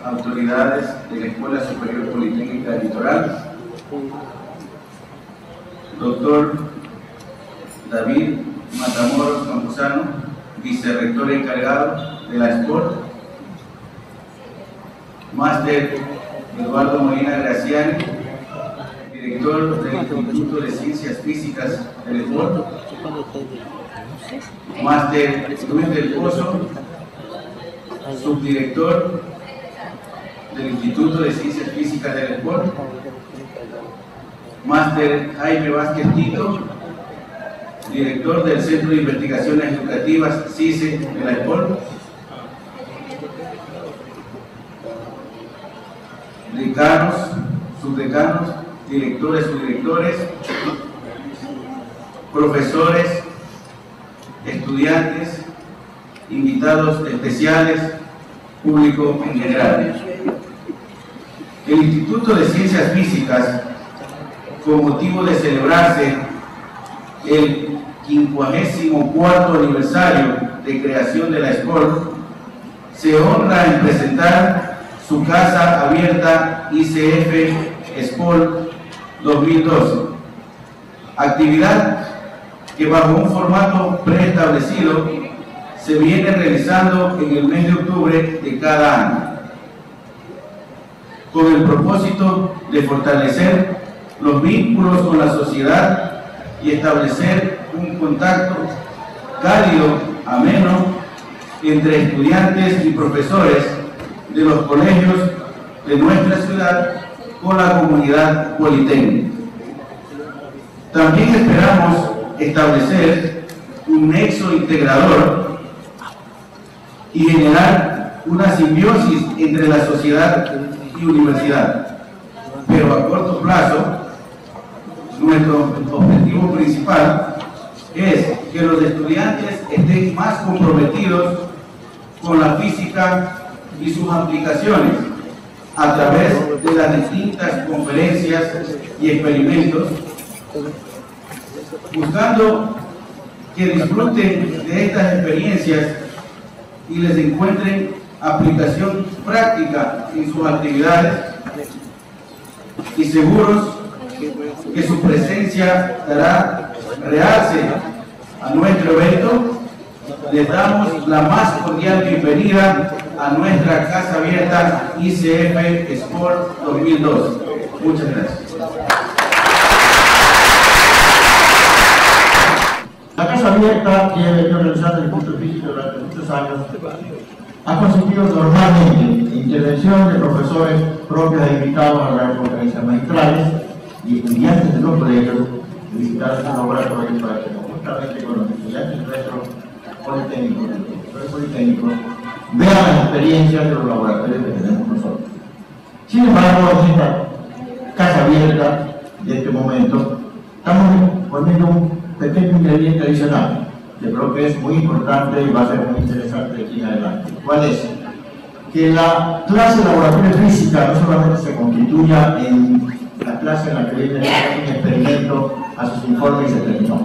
autoridades de la Escuela Superior Politécnica Litoral, doctor David Matamoros Campuzano, vicerrector encargado de la SPORT, máster Eduardo Molina Graciani, director del Instituto de Ciencias Físicas del SPORT, máster Luis del Pozo, subdirector del Instituto de Ciencias Físicas del SPORT, máster Jaime Vázquez Tito, director del Centro de Investigaciones Educativas CICE de la SPORT, decanos, subdecanos, directores, subdirectores, profesores, estudiantes, invitados especiales, público en general. El Instituto de Ciencias Físicas, con motivo de celebrarse el 54º aniversario de creación de la SPORT, se honra en presentar su casa abierta ICF SPORT 2012, actividad que bajo un formato preestablecido se viene realizando en el mes de octubre de cada año, con el propósito de fortalecer los vínculos con la sociedad y establecer un contacto cálido, ameno, entre estudiantes y profesores de los colegios de nuestra ciudad con la comunidad politécnica. También esperamos establecer un nexo integrador y generar una simbiosis entre la sociedad y universidad. Pero a corto plazo, nuestro objetivo principal es que los estudiantes estén más comprometidos con la física y sus aplicaciones a través de las distintas conferencias y experimentos, buscando que disfruten de estas experiencias y les encuentren aplicación práctica en sus actividades, y seguros que su presencia dará realce a nuestro evento. Les damos la más cordial bienvenida a nuestra casa abierta ICF SPORT 2012. Muchas gracias. La casa abierta, que he venido realizando el curso físico durante muchos años, ha consistido normalmente intervención de profesores propios e invitados a las conferencias magistrales y estudiantes de los colegios de visitar sus laboratorios para que conjuntamente con los estudiantes nuestros politécnicos vean las experiencias de los laboratorios que tenemos nosotros. Sin embargo, en esta casa abierta de este momento estamos poniendo un pequeño ingrediente adicional que creo que es muy importante y va a ser muy interesante de aquí en adelante. ¿Cuál es? Que la clase de laboratorio de física no solamente se constituya en la clase en la que viene a hacer un experimento, a sus informes y se terminó.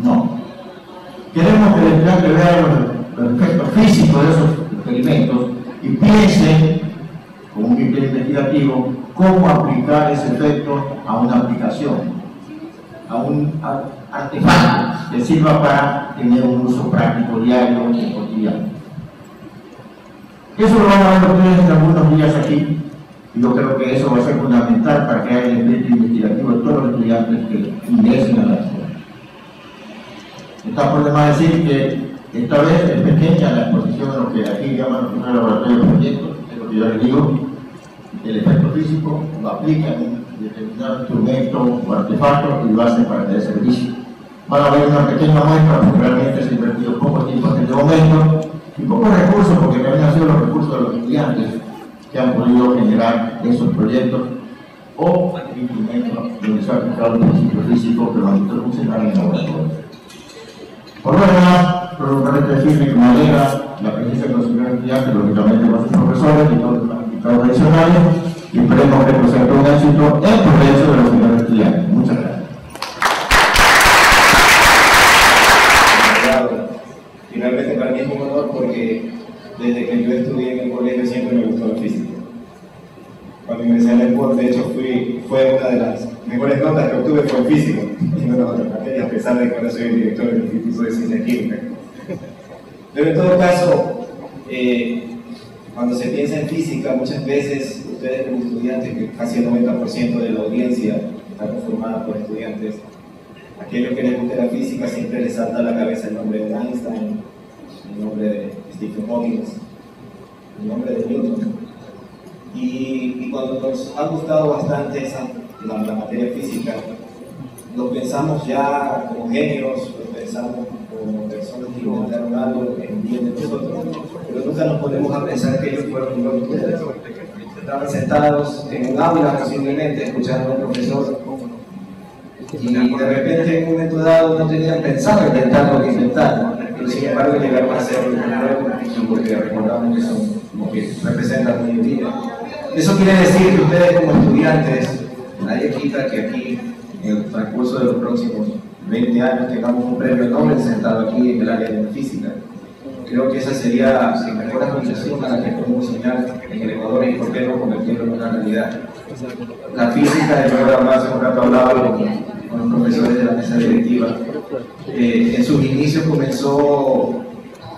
No. Queremos que el estudiante vea los efectos físicos de esos experimentos y piense, como un criterio investigativo, cómo aplicar ese efecto a una aplicación, a un artefacto que sirva para tener un uso práctico diario y cotidiano. Eso lo van a ver ustedes en algunos días aquí, y yo creo que eso va a ser fundamental para crear el espíritu investigativo de todos los estudiantes que ingresen a la escuela. Está por demás decir que esta vez es pequeña la exposición de lo que aquí llaman los primeros laboratorios de proyectos, es lo que yo les digo, el efecto físico lo aplican en un determinado instrumento o artefacto y lo hacen para tener servicio. Van a ver una pequeña muestra, porque realmente se ha invertido poco tiempo en este momento y pocos recursos, porque también han sido los recursos de los estudiantes que han podido generar esos proyectos o instrumentos donde se ha aplicado el principio físico que los introducen en el laboratorio. Por lo demás, probablemente decirle que me alegra la presencia de los señores estudiantes, lógicamente con sus profesores y todos los invitados adicionales, y esperemos que esto sea un éxito en progreso de los señores estudiantes. Muchas gracias. Finalmente para mí es un honor porque desde que yo estudié en el colegio siempre me gustó la física. cuando ingresé a la EPOR, de hecho fue una de las mejores notas que obtuve fue en física, y no en otras materias, a pesar de que ahora soy el director del Instituto de Ciencia Química. Pero en todo caso, cuando se piensa en física, muchas veces ustedes como estudiantes, que casi el 90% de la audiencia está conformada por estudiantes, aquellos que les gusta la física siempre les salta a la cabeza el nombre de Einstein, el nombre de Stephen Hawking, el nombre de Newton. Y cuando nos ha gustado bastante la materia física, lo pensamos ya como genios, lo pensamos como personas que inventaron algo en bien de nosotros, pero nunca nos ponemos a pensar que ellos fueron igual que ustedes. Estaban sentados en un aula posiblemente escuchando a un profesor y de repente en un momento dado no tenían pensado intentar lo que inventaron, pero sin embargo llegaron a ser un porque recordamos que son como que representan mi vida. Eso quiere decir que ustedes como estudiantes, nadie quita que aquí en el transcurso de los próximos 20 años tengamos un premio Nobel sentado aquí en el área de la física. Creo que esa sería la mejor asociación a la que podemos soñar en el Ecuador y por qué no convertirlo en una realidad. La física, de nuevo hace un rato hablaba con los profesores de la mesa directiva, en sus inicios comenzó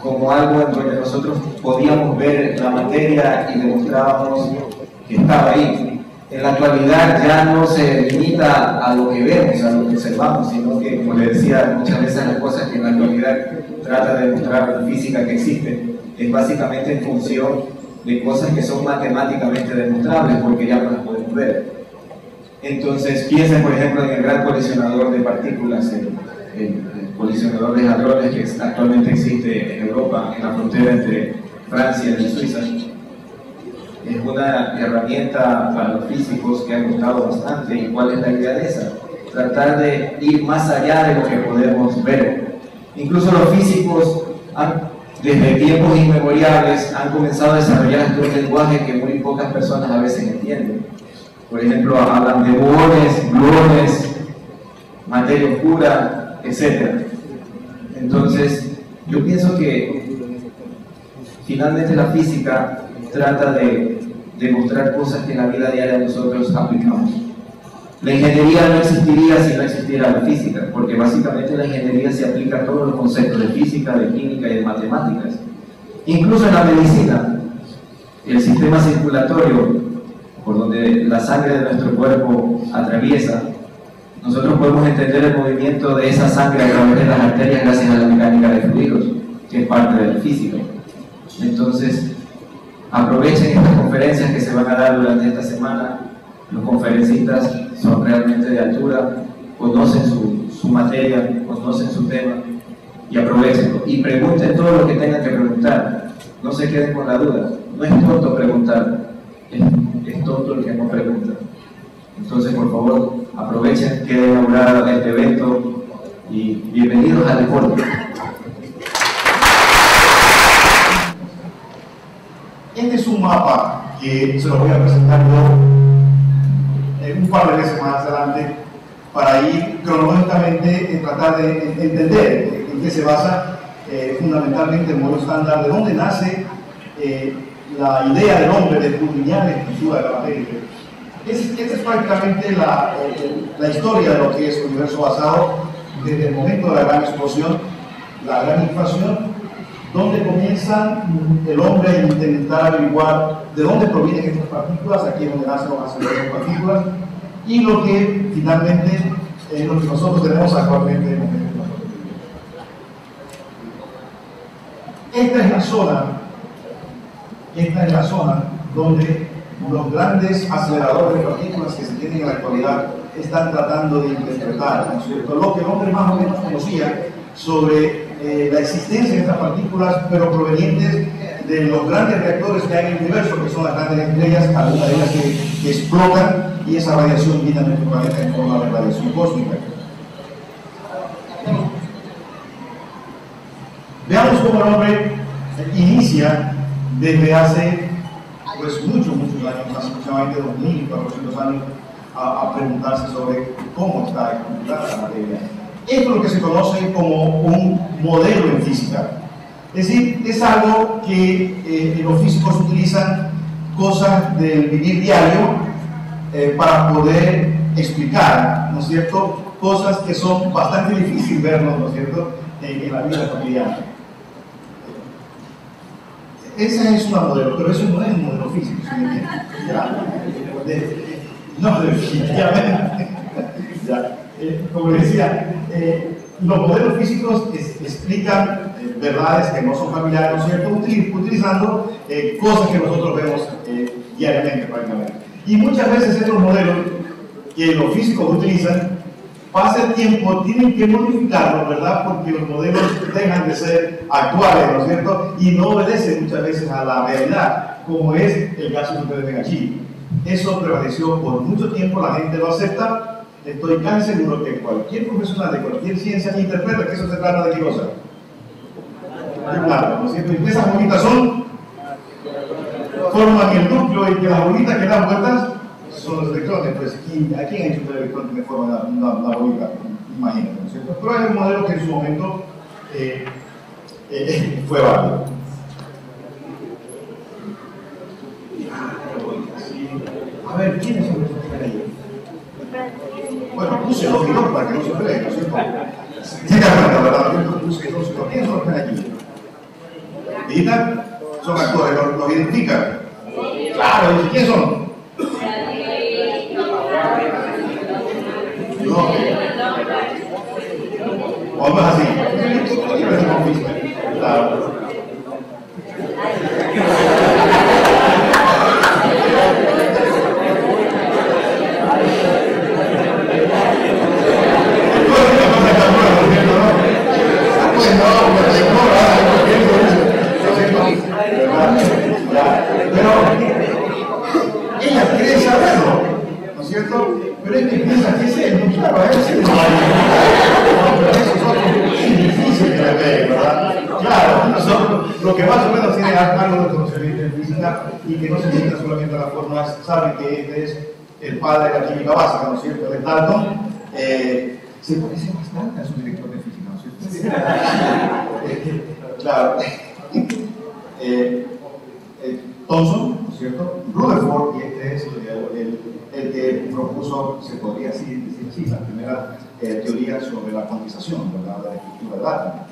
como algo en donde nosotros podíamos ver la materia y demostrábamos que estaba ahí. En la actualidad ya no se limita a lo que vemos, a lo que observamos, sino que, como les decía, muchas veces las cosas que en la actualidad trata de demostrar la física que existe es básicamente en función de cosas que son matemáticamente demostrables, porque ya no las podemos ver. Entonces, piensen, por ejemplo, en el gran colisionador de partículas, el colisionador de hadrones que actualmente existe en Europa, en la frontera entre Francia y Suiza. Es una herramienta para los físicos que ha costado bastante. ¿Y cuál es la idea de esa? Tratar de ir más allá de lo que podemos ver. Incluso los físicos desde tiempos inmemoriales han comenzado a desarrollar un lenguaje que muy pocas personas a veces entienden. Por ejemplo, hablan de muones, gluones, materia oscura, etc. Entonces, yo pienso que finalmente la física trata de demostrar cosas que en la vida diaria nosotros aplicamos. La ingeniería no existiría si no existiera la física, porque básicamente la ingeniería se aplica a todos los conceptos de física, de química y de matemáticas. Incluso en la medicina, el sistema circulatorio, por donde la sangre de nuestro cuerpo atraviesa, nosotros podemos entender el movimiento de esa sangre a través de las arterias gracias a la mecánica de fluidos, que es parte de la física. Entonces, aprovechen estas conferencias que se van a dar durante esta semana. Los conferencistas son realmente de altura, conocen su materia, conocen su tema, y aprovechenlo. Y pregunten todo lo que tengan que preguntar. No se queden con la duda. No es tonto preguntar, es tonto el que no pregunta. Entonces, por favor, aprovechen, queda inaugurado este evento y bienvenidos al deporte. Este es un mapa que se lo voy a presentar yo un par de veces más adelante para ir cronológicamente tratar de entender en qué se basa fundamentalmente el modelo estándar, de dónde nace la idea del hombre de escudriñar la estructura de la materia. Esta es prácticamente la historia de lo que es el universo basado desde el momento de la gran explosión, la gran inflación, donde comienza el hombre a intentar averiguar de dónde provienen estas partículas, aquí es donde nacen los aceleradores de partículas, y lo que finalmente lo que nosotros tenemos actualmente en el momento de la Esta es la zona donde los grandes aceleradores de partículas que se tienen en la actualidad están tratando de interpretar, ¿no es cierto?, lo que el hombre más o menos conocía sobre la existencia de estas partículas, pero provenientes de los grandes reactores que hay en el universo, que son las grandes estrellas, algunas de ellas que explotan, y esa radiación viene a nuestro planeta en forma de radiación cósmica. Veamos cómo el hombre inicia desde hace muchos años, aproximadamente 2.400 años, a preguntarse sobre cómo está estructurada la materia. Esto es lo que se conoce como un modelo en física. Es decir, es algo que los físicos utilizan cosas del vivir diario para poder explicar, ¿no es cierto?, cosas que son bastante difíciles vernos, ¿no es cierto?, en la vida cotidiana. Esa es una modelo, pero eso no es un modelo físico, no, definitivamente. Como les decía, los modelos físicos explican verdades que no son familiares, ¿no es cierto?, utilizando cosas que nosotros vemos diariamente prácticamente. Y muchas veces estos modelos que los físicos utilizan, pasa el tiempo, tienen que modificarlos, ¿verdad?, porque los modelos dejan de ser actuales, ¿no es cierto?, y no obedecen muchas veces a la realidad, como es el caso que ustedes ven aquí. Eso prevaleció por mucho tiempo, la gente lo acepta. Estoy casi seguro que cualquier profesional de cualquier ciencia interpreta que eso se trata de qué cosa. Claro, ¿no es cierto? Y que esas bolitas forman el núcleo, y que las bolitas que dan vueltas son los electrones. Pues, ¿a quién ha hecho un electrón que forma una bolita? Imagínate, ¿no es cierto? Pero es un modelo que en su momento fue válido. A ver, ¿quiénes son los que están ahí? Bueno, puse dos y dos para que no se peleen, ¿no es cierto? Sí, de acuerdo, ¿verdad? Puse dos y dos. ¿Quiénes son los que están aquí? ¿Digital? Son actores, ¿los identifican? Claro, ¿quiénes son? No. O no es así. Claro. Pero ella quiere saberlo, ¿no es cierto? Pero es que piensa que es él, no, claro, a él sí. Pero eso es difícil que le pegue, ¿verdad? Claro, nosotros, lo que más o menos tiene algo de conocimiento en física y que no se limita solamente a las fórmulas, sabe que este es el padre de la química básica, ¿no es cierto? De Dalton, se parece bastante a su director de física, ¿no es cierto? Claro. Thomson, ¿no es cierto? Rutherford, y este es el que propuso, se podría decir así, la primera teoría sobre la cuantización, ¿verdad?, la estructura del átomo.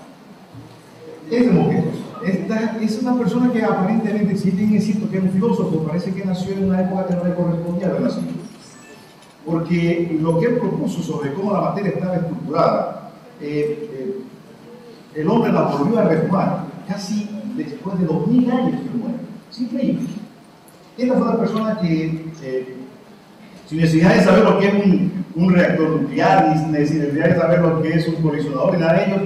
Esta es una persona que aparentemente, si bien es cierto que es un filósofo, parece que nació en una época que no le correspondía haber nacido. Porque lo que él propuso sobre cómo la materia estaba estructurada, el hombre la volvió a retomar casi después de 2000 años que muere. Es increíble. Esta fue una persona que, sin necesidad de saber lo que es un reactor nuclear, ni sin necesidad de saber lo que es un colisionador, y nada de ello,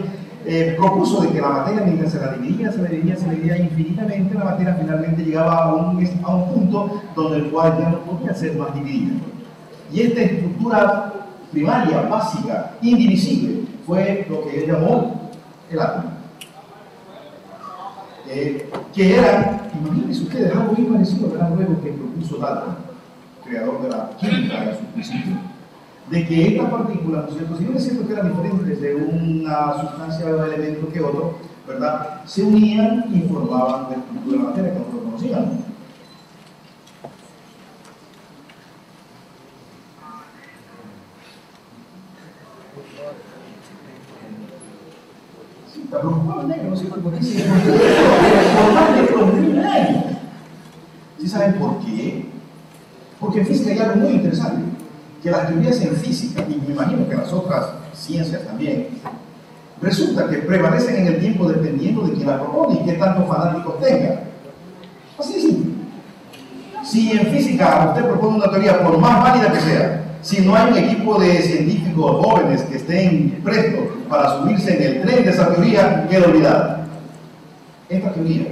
propuso de que la materia, mientras se la dividía infinitamente, la materia finalmente llegaba a un punto donde el cual ya no podía ser más dividida. Y esta estructura primaria, básica, indivisible, fue lo que él llamó el átomo. Que era, imagínense ustedes, algo muy parecido al luego que propuso Dalton, creador de la química en su principio, de que estas partículas, ¿no es cierto?, si bien es cierto que eran diferentes de una sustancia o elemento que otro, ¿verdad?, se unían y formaban la estructura de la materia que nosotros conocíamos. No sé por qué se por más de 2000 años. ¿Sí saben por qué? Porque en física hay algo muy interesante, que las teorías en física, y me imagino que en las otras ciencias también, resulta que prevalecen en el tiempo dependiendo de quién la propone y qué tantos fanáticos tenga. Así de simple. Si en física usted propone una teoría, por más válida que sea, si no hay un equipo de científicos jóvenes que estén prestos para subirse en el tren de esa teoría, queda olvidada. Esta teoría,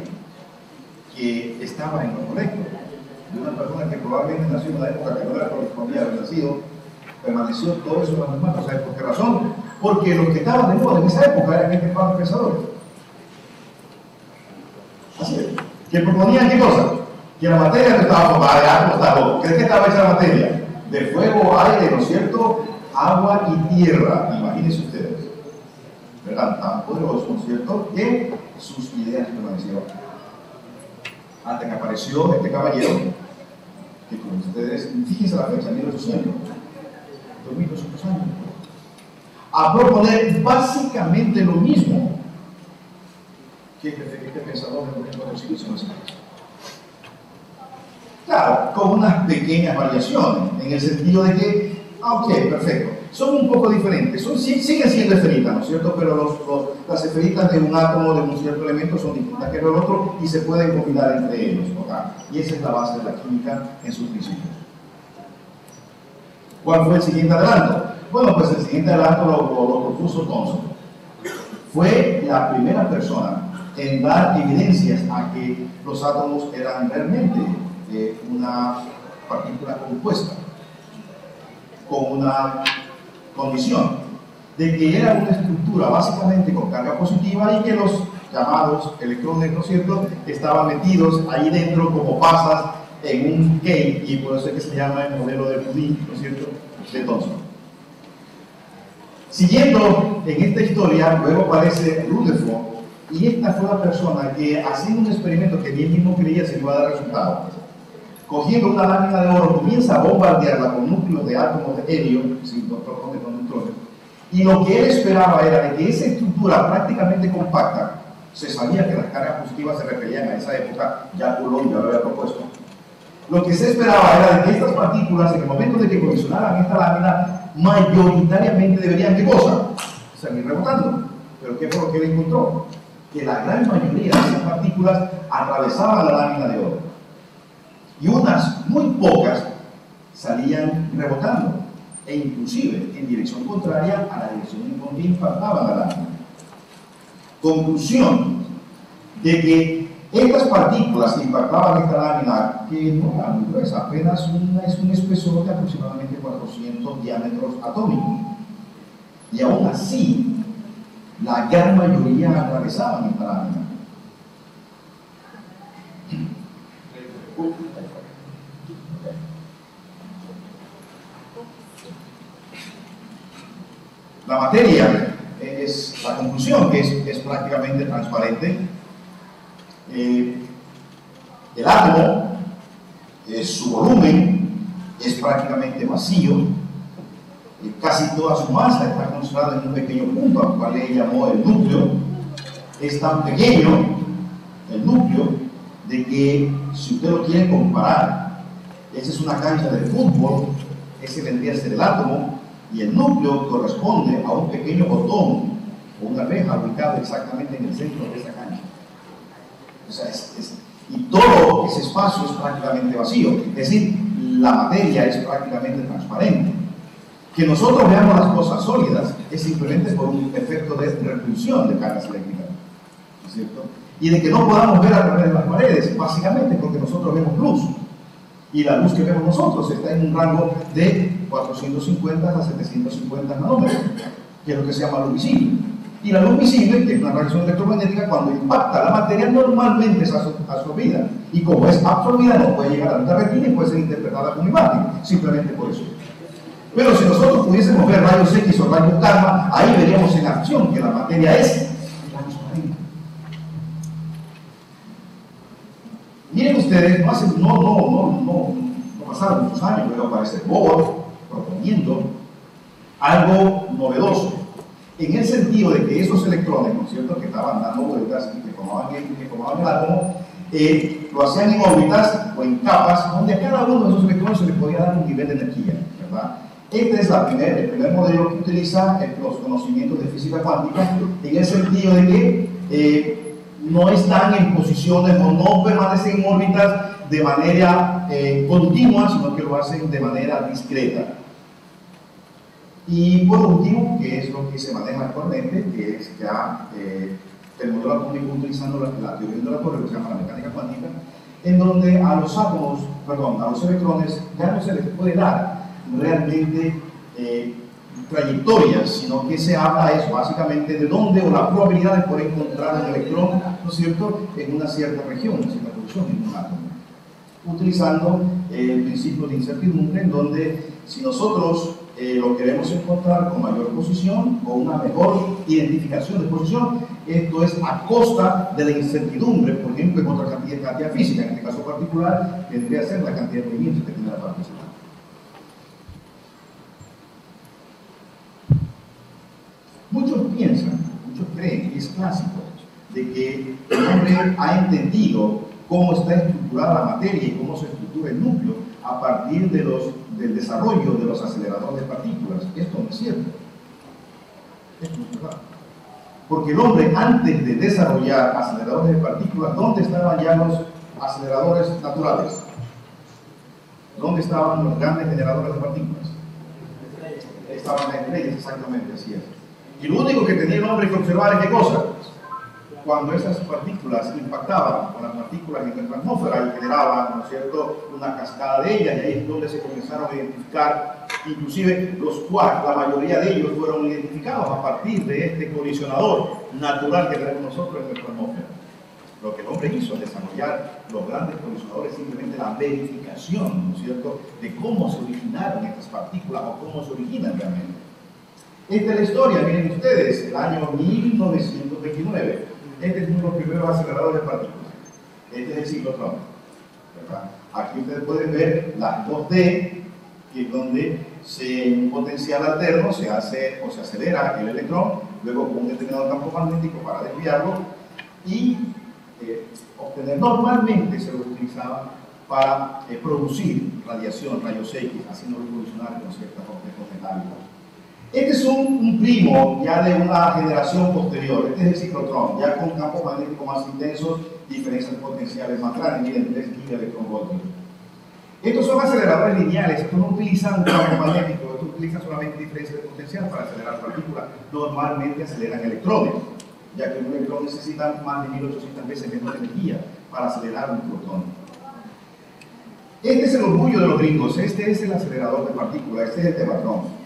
que estaba en lo correcto, de una persona que probablemente nació en una época que no le correspondía haber nacido, permaneció todo eso en las mismas. ¿Sabes por qué razón? Porque los que estaban de moda en esa época eran gente más pensadores. Así es. Que proponían qué cosa? Que la materia no estaba formada de átomos, está loco. ¿De qué estaba hecha la materia? De fuego, aire, ¿no es cierto?, agua y tierra. Imagínense ustedes. ¿Verdad? Tan poderosos, ¿no es cierto?, que sus ideas permanecieron. Hasta que apareció este caballero que comenzó Ustedes, fíjense la fecha, 1800, 2200 años, a proponer básicamente lo mismo que este pensador de 1400 años. Claro, con unas pequeñas variaciones, en el sentido de que, ok, perfecto, son un poco diferentes, siguen siendo esferitas, ¿no es cierto? Pero las esferitas de un átomo, de un cierto elemento, son distintas que el otro y se pueden combinar entre ellos, ¿ok? Y esa es la base de la química en sus principios. ¿Cuál fue el siguiente adelanto? Bueno, pues el siguiente adelanto lo propuso Thomson. Fue la primera persona en dar evidencias a que los átomos eran realmente una partícula compuesta, con una condición de que era una estructura básicamente con carga positiva y que los llamados electrones, ¿no es cierto?, estaban metidos ahí dentro como pasas en un cake, y por eso es que se llama el modelo de pudín, ¿no es cierto?, de Thomson. Siguiendo en esta historia, luego aparece Rutherford, y esta fue la persona que, haciendo un experimento que él mismo creía se iba a dar resultado, cogiendo una lámina de oro, comienza a bombardearla con núcleos de átomos de helio, sin protones con neutrones, y lo que él esperaba era de que esa estructura prácticamente compacta, se sabía que las cargas positivas se referían a esa época, ya Coulomb ya lo había propuesto, lo que se esperaba era de que estas partículas, en el momento de que colisionaran esta lámina, mayoritariamente deberían, ¿qué cosa?, salir rebotando. Pero ¿qué fue lo que él encontró? Que la gran mayoría de esas partículas atravesaban la lámina de oro. Y unas muy pocas salían rebotando, e inclusive en dirección contraria a la dirección en donde impactaban la lámina. Conclusión de que estas partículas que impactaban esta lámina, que no era muy gruesa, apenas es un espesor de aproximadamente 400 diámetros atómicos, y aún así la gran mayoría atravesaban esta lámina. La materia es la conclusión, que es prácticamente transparente. El átomo, su volumen es prácticamente vacío, casi toda su masa está concentrada en un pequeño punto, al cual él llamó el núcleo. Es tan pequeño el núcleo de que, si usted lo quiere comparar, esa es una cancha de fútbol, ese vendría a ser el átomo, y el núcleo corresponde a un pequeño botón o una reja ubicada exactamente en el centro de esa cancha. O sea, y todo ese espacio es prácticamente vacío, es decir, la materia es prácticamente transparente. Que nosotros veamos las cosas sólidas es simplemente por un efecto de repulsión de cargas eléctricas, ¿no es cierto? Y de que no podamos ver a través de las paredes, básicamente porque nosotros vemos luz, y la luz que vemos nosotros está en un rango de 450 a 750 nanómetros, que es lo que se llama luz visible. Y la luz visible, que es una radiación electromagnética, cuando impacta la materia normalmente es absorbida, y como es absorbida no puede llegar a nuestra retina y puede ser interpretada como imagen, simplemente por eso. Pero si nosotros pudiésemos ver rayos X o rayos gamma, ahí veríamos en acción que la materia es transparente. Miren ustedes, no pasaron muchos años, luego aparece Bohr proponiendo algo novedoso, en el sentido de que esos electrones, ¿no es cierto?, que estaban dando vueltas y que formaban el átomo, lo hacían en órbitas o en capas, donde a cada uno de esos electrones se le podía dar un nivel de energía, ¿verdad? Este es el primer modelo que utiliza los conocimientos de física cuántica, en el sentido de que no están en posiciones o no permanecen en órbitas de manera continua, sino que lo hacen de manera discreta. Y por último, que es lo que se maneja actualmente, que es ya el modelo atómico utilizando la teoría de la Torre, que se llama la mecánica cuántica, en donde a los electrones ya no se les puede dar realmente trayectorias, sino que se habla es básicamente de dónde o la probabilidad de poder encontrar un electrón, ¿no es cierto?, en una cierta región, en una cierta posición en un átomo, utilizando el principio de incertidumbre, en donde si nosotros lo queremos encontrar con mayor posición o una mejor identificación de posición. Esto es a costa de la incertidumbre, por ejemplo, en otra cantidad física. En este caso particular, tendría que ser la cantidad de movimientos que tiene la partícula. Muchos piensan, muchos creen, y es clásico, de que el hombre ha entendido cómo está estructurada la materia y cómo se estructura el núcleo a partir del desarrollo de los aceleradores de partículas. Esto no es cierto. Esto no es verdad. Porque el hombre, antes de desarrollar aceleradores de partículas, ¿dónde estaban ya los aceleradores naturales? ¿Dónde estaban los grandes generadores de partículas? Estaban en las estrellas, exactamente, así es. Y lo único que tenía el hombre que observar es qué cosa. Cuando esas partículas impactaban con las partículas en nuestra atmósfera y generaban, ¿no es cierto?, una cascada de ellas, y ahí es donde se comenzaron a identificar, inclusive los quarks, la mayoría de ellos fueron identificados a partir de este colisionador natural que tenemos nosotros en nuestra atmósfera. Lo que el hombre hizo es desarrollar los grandes colisionadores, simplemente la verificación, ¿no es cierto?, de cómo se originaron estas partículas o cómo se originan realmente. Esta es la historia, miren ustedes, el año 1929. Este es uno de los primeros aceleradores de partículas. Este es el ciclotrón, ¿verdad? Aquí ustedes pueden ver las 2D, que es donde en un potencial alterno se hace o se acelera el electrón, luego con un determinado campo magnético para desviarlo y obtener. Normalmente se lo utilizaba para producir radiación, rayos X, haciendo revolucionar con ciertos objetos metálicos. Este es un primo ya de una generación posterior. Este es el ciclotrón, ya con campos magnéticos más intensos, diferencias potenciales más grandes, miren, 3 gigaelectronvoltios. Estos son aceleradores lineales, estos no utilizan un campo magnético, estos utilizan solamente diferencias de potencial para acelerar partículas. Normalmente aceleran electrones, ya que un electrón necesita más de 1800 veces menos energía para acelerar un protón. Este es el orgullo de los gringos, este es el acelerador de partículas, este es el Tevatron.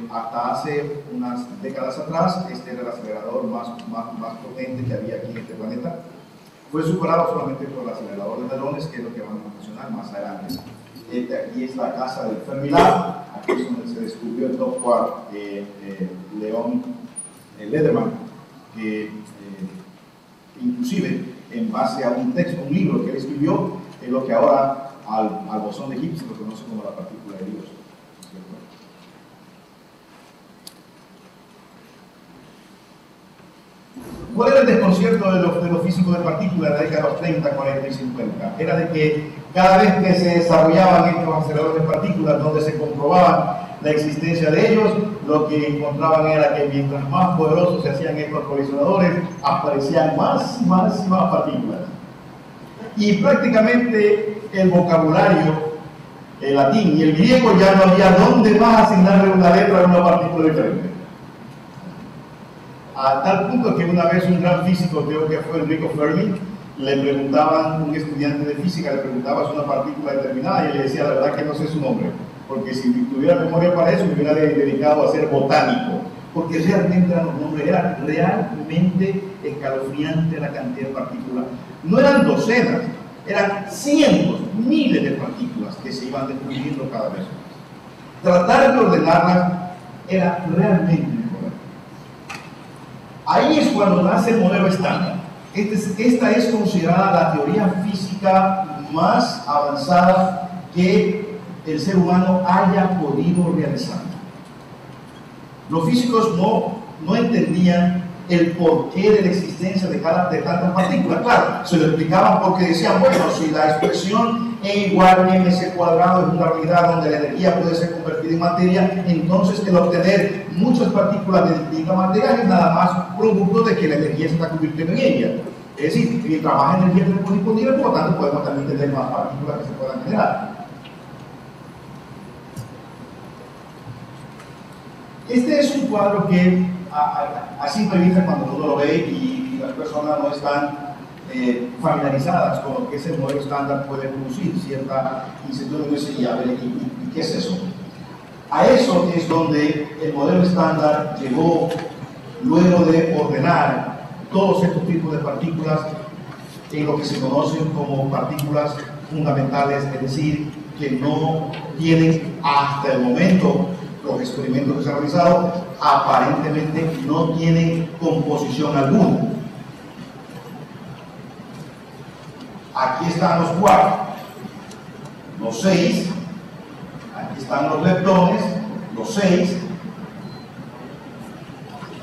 Hasta hace unas décadas atrás, este era el acelerador más potente que había aquí en este planeta. Fue superado solamente por el acelerador de hadrones, que es lo que vamos a mencionar más adelante. Aquí es la casa del Fermilab, aquí es donde se descubrió el top quark de Leon Lederman, que inclusive en base a un texto, un libro que él escribió, es lo que ahora al bosón de Higgs se lo conoce como la partícula de Dios. ¿Cuál era el desconcierto de los físicos de partículas de la década de los 30, 40 y 50? Era de que cada vez que se desarrollaban estos aceleradores de partículas donde se comprobaba la existencia de ellos, lo que encontraban era que mientras más poderosos se hacían estos colisionadores, aparecían más partículas. Y prácticamente el vocabulario, el latín y el griego, ya no había dónde más asignarle una letra a una partícula diferente. A tal punto que una vez un gran físico, creo que fue Enrico Fermi, le preguntaban, un estudiante de física le preguntaba sobre una partícula determinada y le decía, la verdad que no sé su nombre, porque si tuviera memoria para eso me hubiera dedicado a ser botánico, porque realmente eran los nombres, era realmente escalofriante la cantidad de partículas. No eran docenas, eran cientos, miles de partículas que se iban descubriendo cada vez más. Tratar de ordenarlas era realmente incorrecto. Ahí es cuando nace el modelo estándar. Esta es considerada la teoría física más avanzada que el ser humano haya podido realizar. Los físicos no entendían el porqué de la existencia de tantas partículas. Claro, se lo explicaban porque decían, bueno, si la expresión E igual mc cuadrado es una realidad donde la energía puede ser convertida en materia, entonces el obtener muchas partículas de distinta materia es nada más producto de que la energía se está convirtiendo en ella. Es decir, mientras más energía tenemos disponible, por lo tanto podemos también tener más partículas que se puedan generar. Este es un cuadro que a simple vista cuando uno lo ve y las personas no están familiarizadas con lo que es el modelo estándar, puede producir cierta incertidumbre y a ver, ¿y qué es eso? A eso es donde el modelo estándar llegó luego de ordenar todos estos tipos de partículas en lo que se conocen como partículas fundamentales, es decir, que no tienen hasta el momento los experimentos que se han realizado aparentemente no tienen composición alguna. Aquí están los quarks, los 6, aquí están los leptones, los 6.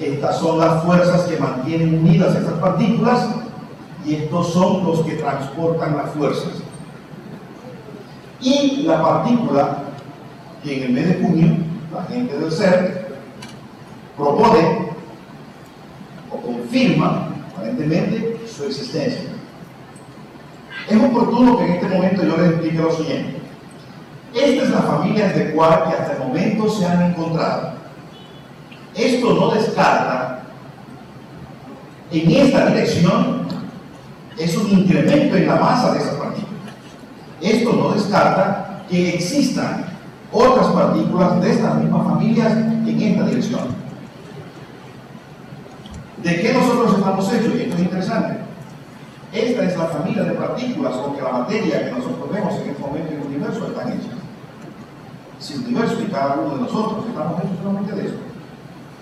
Estas son las fuerzas que mantienen unidas estas partículas y estos son los que transportan las fuerzas. Y la partícula que en el mes de junio la gente del CERN propone o confirma aparentemente su existencia. Es oportuno que en este momento yo les explique lo siguiente. Esta es la familia de quark que hasta el momento se han encontrado. Esto no descarta, en esta dirección, es un incremento en la masa de esas partículas. Esto no descarta que existan otras partículas de estas mismas familias en esta dirección. ¿De qué nosotros estamos hechos? Y esto es interesante. Esta es la familia de partículas o que la materia que nosotros vemos en este momento en el universo están hechas. Si el universo y cada uno de nosotros estamos hechos solamente de eso.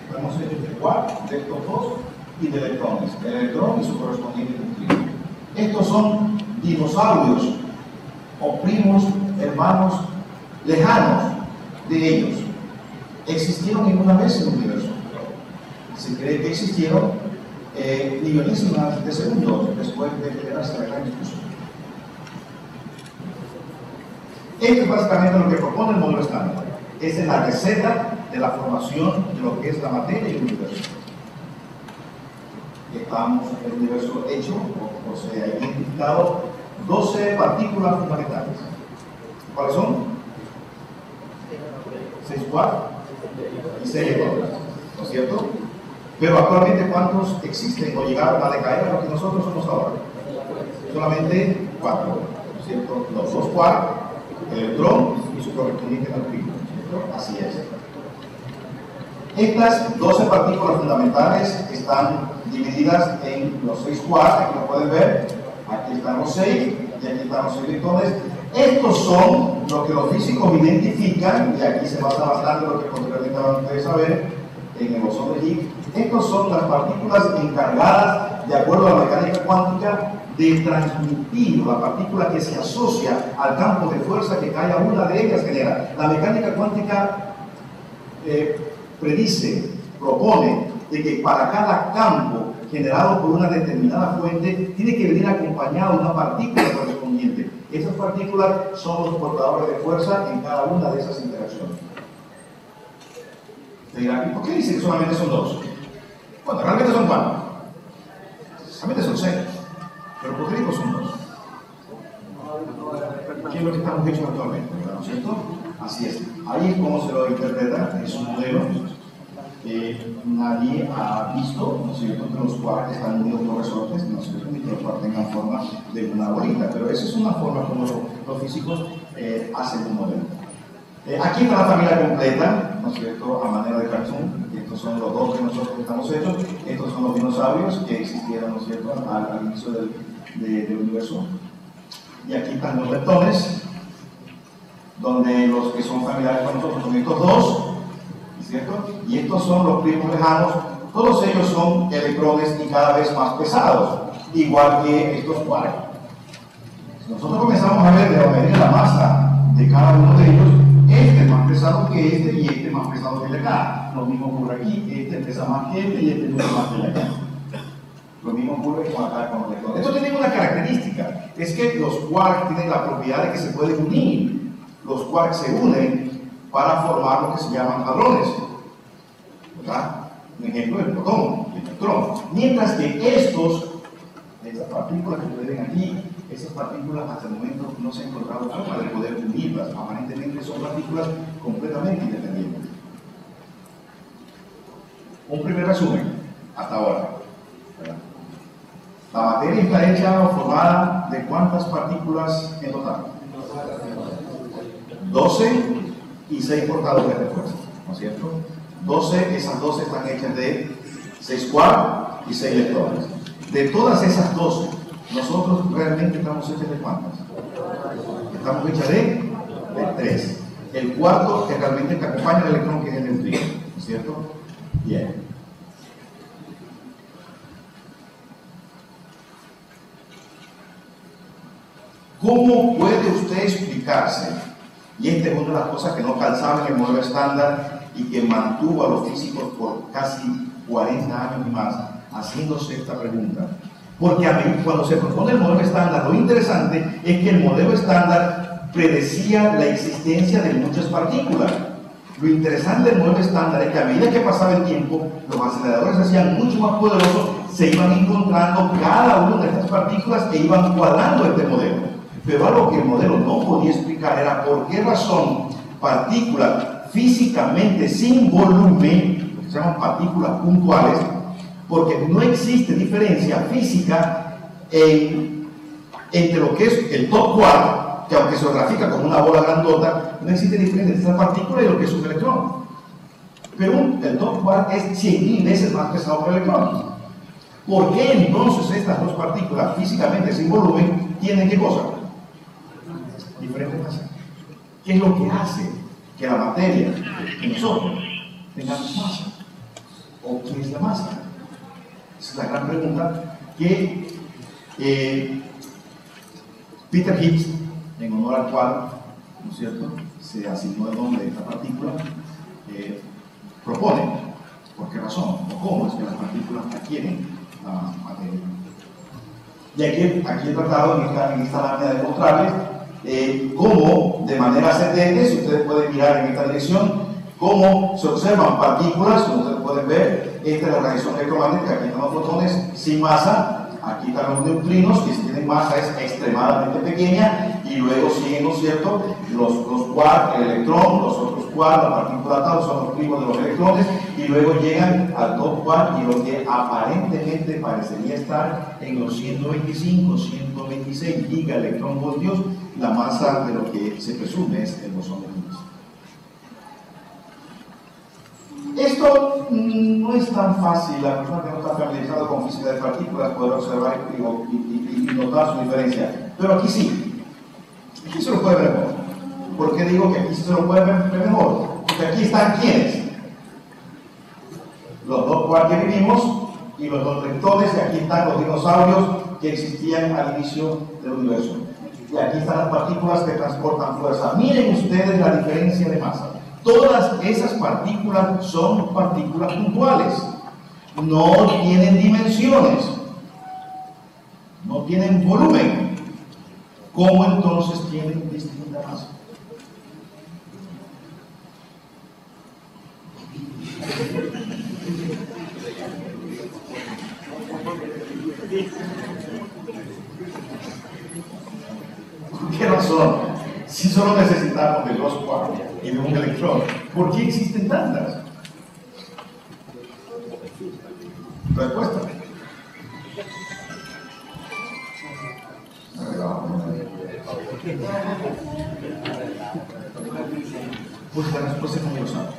Estamos hechos de quark, de estos dos y de electrones. El electrón y su correspondiente neutrino. Estos son dinosaurios o primos hermanos lejanos de ellos. Existieron en una vez en el universo. Se cree que existieron millonísimas de segundos después de generarse la gran explosión. Esto es básicamente lo que propone el modelo estándar. Esa es la receta de la formación de lo que es la materia y el universo. Estamos en el universo hecho, o sea, identificado 12 partículas fundamentales. ¿Cuáles son? 6 quarks y 6 electrones, ¿no es cierto? Pero actualmente, ¿cuántos existen o llegaron a decaer a lo que nosotros somos ahora? Solamente 4, ¿no es cierto? Los 2 quarks, el electrón y su correspondiente neutrino, ¿no es cierto? Así es. Estas 12 partículas fundamentales están divididas en los 6 quarks, aquí lo pueden ver, aquí están los 6 y aquí están los 6 electrones. Estos son lo que los físicos identifican, y aquí se basa bastante lo que posteriormente van a ustedes saber en el bosón de Higgs. Estos son las partículas encargadas, de acuerdo a la mecánica cuántica, de transmitir la partícula que se asocia al campo de fuerza que cada una de ellas genera. La mecánica cuántica predice, propone, de que para cada campo generado por una determinada fuente tiene que venir acompañado de una partícula correspondiente. Esas partículas son los portadores de fuerza en cada una de esas interacciones. Usted dirá, ¿por qué dice que solamente son 2? Bueno, realmente son 4. Realmente son 6. Pero ¿por qué digo son 2? ¿Qué es lo que estamos hechos actualmente? ¿No es cierto? Así es. Ahí es como se lo interpreta, es un modelo que nadie ha visto, ¿no es cierto? Que los quarks están unidos por resortes, ¿no es cierto? Y que los quarks tengan forma de una bolita. Pero esa es una forma como los físicos hacen un modelo. Aquí está la familia completa, ¿no es cierto? A manera de cartoon. Estos son los dos que nosotros estamos hechos. Estos son los dinosaurios que existieron, ¿no es cierto?, al inicio del universo. Y aquí están los leptones, donde los que son familiares con nosotros son estos dos, ¿cierto? Y estos son los primos lejanos. Todos ellos son electrones y cada vez más pesados, igual que estos quarks. Si nosotros comenzamos a ver de la medida la masa de cada uno de ellos, este es más pesado que este y este es más pesado que el de acá. Lo mismo ocurre aquí, este pesa más que este y este pesa más que el de acá. Lo mismo ocurre con acá con los electrones. Esto tiene una característica, es que los quarks tienen la propiedad de que se pueden unir. Los quarks se unen para formar lo que se llaman hadrones, ¿verdad? Un ejemplo, el protón, el electrón. Mientras que estas partículas que ustedes ven aquí, esas partículas hasta el momento no se ha encontrado forma de poder unirlas. Aparentemente son partículas completamente independientes. Un primer resumen hasta ahora, ¿verdad? La materia está hecha o formada de ¿cuántas partículas en total? 12 y 6 portadores de fuerza, ¿no es cierto? 12, esas 12 están hechas de 6 quarks y 6 electrones. De todas esas 12, nosotros realmente estamos hechos de ¿cuántas? Estamos hechas de 3. el cuarto que realmente que acompaña al electrón, que es el neutrino, ¿no es cierto? Bien. ¿Cómo puede usted explicarse? Y esta es una de las cosas que no calzaba en el modelo estándar y que mantuvo a los físicos por casi 40 años y más haciéndose esta pregunta. Porque a mí, cuando se propone el modelo estándar, lo interesante es que el modelo estándar predecía la existencia de muchas partículas. Lo interesante del modelo estándar es que a medida que pasaba el tiempo, los aceleradores se hacían mucho más poderosos, se iban encontrando cada una de estas partículas e iban cuadrando este modelo. Pero algo que el modelo no podía explicar era por qué razón partículas físicamente sin volumen, que se llaman partículas puntuales, porque no existe diferencia física entre lo que es el top quark, que aunque se grafica como una bola grandota, no existe diferencia entre esa partícula y lo que es un electrón. Pero el top quark es 100.000 veces más pesado que el electrón. ¿Por qué entonces estas dos partículas físicamente sin volumen tienen qué cosa? Diferente masa. ¿Qué es lo que hace que la materia, que nosotros, tengamos masa? ¿O qué es la masa? Esa es la gran pregunta que Peter Higgs, en honor al cual, ¿no es cierto?, se asignó el nombre de esta partícula, propone. ¿Por qué razón? ¿O cómo es que las partículas adquieren la materia? Y aquí he tratado en esta lámina de mostrarles cómo, de manera ascendente, si ustedes pueden mirar en esta dirección, cómo se observan partículas, como ustedes pueden ver. Esta es la radiación electromagnética, aquí están los fotones sin masa, aquí están los neutrinos, que si tienen masa es extremadamente pequeña, y luego siguen, ¿no es cierto?, los quark, el electrón, los otros quark, la partícula tau, son los primos de los electrones, y luego llegan al top quark, y lo que aparentemente parecería estar en los 125, 126 gigaelectronvoltios, la masa de lo que se presume es el bosón de Higgs. Esto no es tan fácil, la persona que no está familiarizada con física de partículas poder observar y notar su diferencia, pero aquí sí, aquí se lo puede ver mejor. ¿Por qué digo que aquí se lo puede ver mejor? Porque aquí están ¿quiénes? Los dos quarks que vivimos y los dos leptones, y aquí están los dinosaurios que existían al inicio del universo. Y aquí están las partículas que transportan fuerza. Miren ustedes la diferencia de masa. Todas esas partículas son partículas puntuales. No tienen dimensiones. No tienen volumen. ¿Cómo entonces tienen distinta masa? ¿Por qué razón? Si solo necesitamos de dos quarks y de un electrón, ¿por qué existen tantas? Respuesta. Pues la respuesta es muy usada.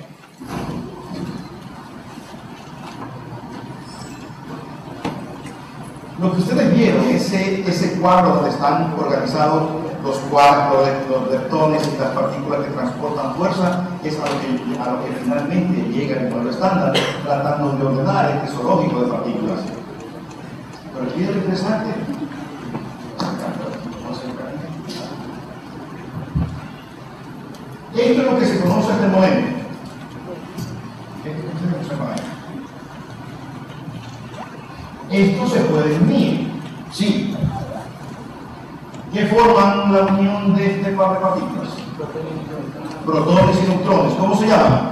Lo que ustedes vieron, ese cuadro donde están organizados los quarks, los leptones y las partículas que transportan fuerza, es a lo que finalmente llega el modelo estándar, tratando de ordenar este zoológico de partículas. Pero aquí es lo interesante. Esto es lo que se conoce hasta el momento. Esto se puede unir, sí. ¿Qué forman la unión de este par de partículas? Protones y neutrones. ¿Cómo se llaman?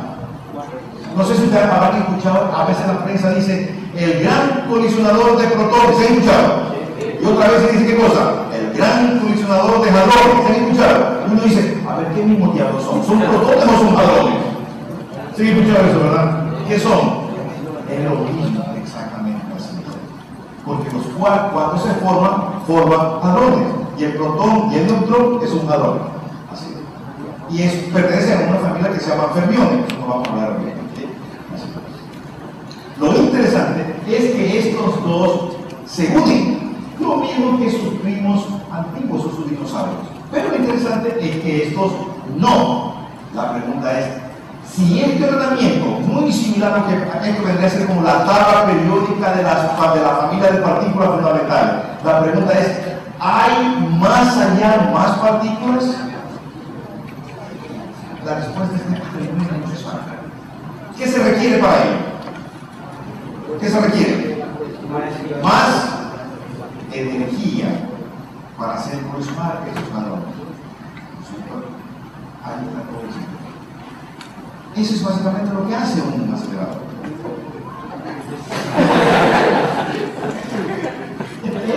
No sé si ustedes habrán escuchado, a veces la prensa dice el gran colisionador de protones. ¿Se han escuchado? Y otra vez se dice ¿qué cosa? El gran colisionador de hadrones. ¿Se han escuchado? Y uno dice, a ver, ¿qué mismo diablos son? ¿Son protones o son hadrones? ¿Se han escuchado eso, verdad? ¿Qué son? Es lo mismo, exactamente así. Porque los quarks, cuando se forman hadrones. Y el protón y el neutrón es un hadrón. Así. Y pertenece a una familia que se llama fermiones. Eso no vamos a hablar hoy. Lo interesante es que estos dos se unen. Lo mismo que sus primos antiguos o sus dinosaurios. Pero lo interesante es que estos no. La pregunta es, si este tratamiento, muy similar a lo que esto vendría a ser como la tabla periódica de la familia de partículas fundamentales, la pregunta es, ¿hay más allá más partículas? La respuesta es que no se sabe. ¿Qué se requiere para ello? ¿Qué se requiere? Más energía para hacer colisionar esos hadrones. Hay una colisión. Eso es básicamente lo que hace un acelerador.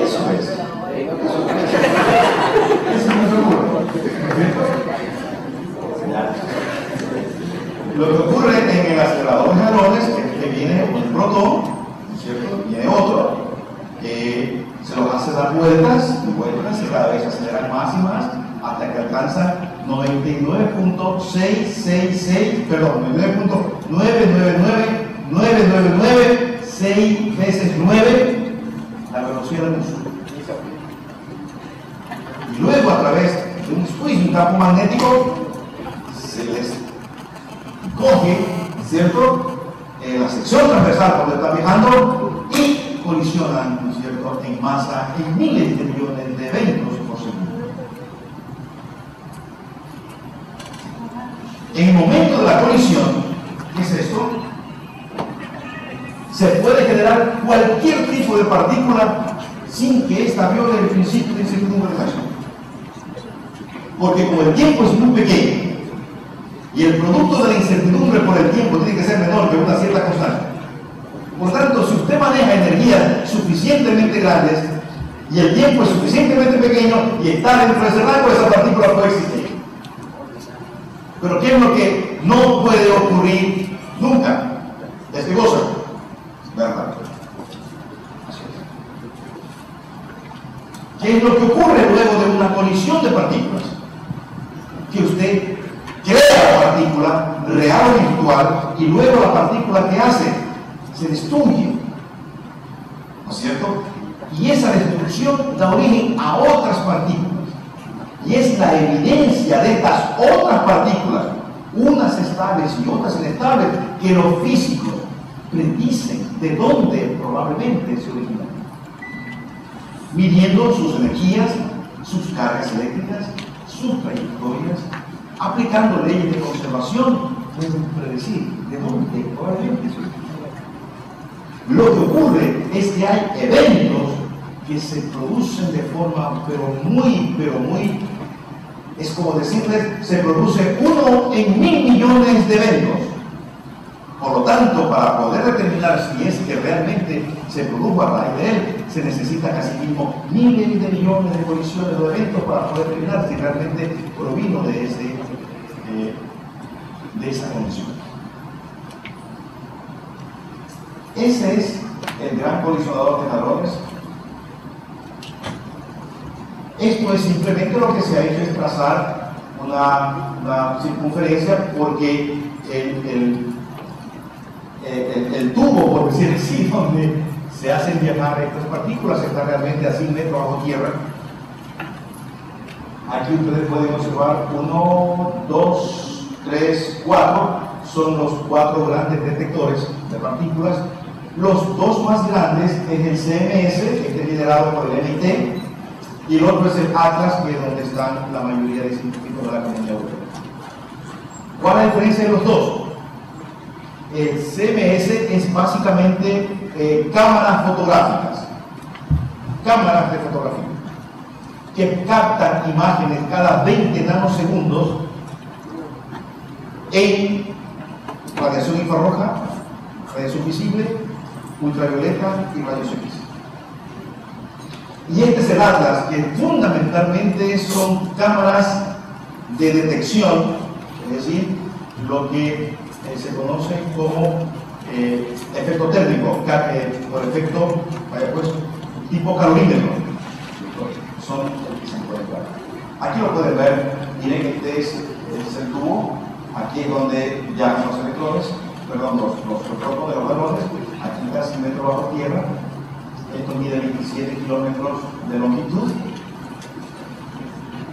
Eso es. Eso no es seguro. Lo que ocurre en el acelerador de hadrones es que viene un protón, ¿cierto? Viene otro, que se los hace dar vueltas y vueltas y cada vez aceleran más y más hasta que alcanza 99.666, perdón, 99.999999 6 veces 9 la velocidad de luz. Y luego a través de un squeeze, un campo magnético, se les coge, ¿cierto? La sección transversal cuando está viajando y colisionan, ¿no es cierto?, en masa en miles de millones de eventos por segundo. En el momento de la colisión, ¿qué es esto? Se puede generar cualquier tipo de partícula sin que ésta viole el principio de incertidumbre de la acción. Porque como el tiempo es muy pequeño y el producto de la incertidumbre por el tiempo tiene que ser menor que una cierta constante, por tanto, si usted maneja energías suficientemente grandes y el tiempo es suficientemente pequeño y está dentro de ese rango, esa partícula puede existir. Pero ¿qué es lo que no puede ocurrir nunca? Es que goza, ¿verdad? ¿Qué es lo que ocurre luego de una colisión de partículas? Que usted crea la partícula real o virtual y luego la partícula que hace se destruye, ¿no es cierto? Y esa destrucción da origen a otras partículas. Y es la evidencia de estas otras partículas, unas estables y otras inestables, que los físicos predicen de dónde probablemente se originan. Midiendo sus energías, sus cargas eléctricas, sus trayectorias, aplicando leyes de conservación, pueden predecir de dónde probablemente se originan. Lo que ocurre es que hay eventos que se producen de forma pero muy, es como decirles, se produce 1 en 1000 millones de eventos. Por lo tanto, para poder determinar si es que realmente se produjo a raíz de él, se necesita casi mismo miles de millones de colisiones o eventos para poder determinar si realmente provino de esa condición. Ese es el gran colisionador de hadrones. Esto es simplemente lo que se ha hecho es trazar una circunferencia porque el tubo, por decir así, donde se hacen viajar estas partículas está realmente a 100 metros bajo tierra. Aquí ustedes pueden observar 1, 2, 3, 4, son los 4 grandes detectores de partículas. Los 2 más grandes es el CMS, que está liderado por el MIT, y el otro es el Atlas, que es donde están la mayoría de científicos de la Comunidad Europea. ¿Cuál es la diferencia de los dos? El CMS es básicamente cámaras fotográficas, cámaras de fotografía, que captan imágenes cada 20 nanosegundos en radiación infrarroja, radiación visible, ultravioleta y rayos X. Y este es el Atlas, que fundamentalmente son cámaras de detección, es decir, lo que se conoce como efecto térmico, por efecto, tipo calorímetro. Son los que se pueden ver. Aquí lo pueden ver, miren, este es el tubo, aquí es donde viajan los electrones, perdón, los protones de los hadrones, aquí está 100 metros bajo tierra, esto mide 27 kilómetros de longitud,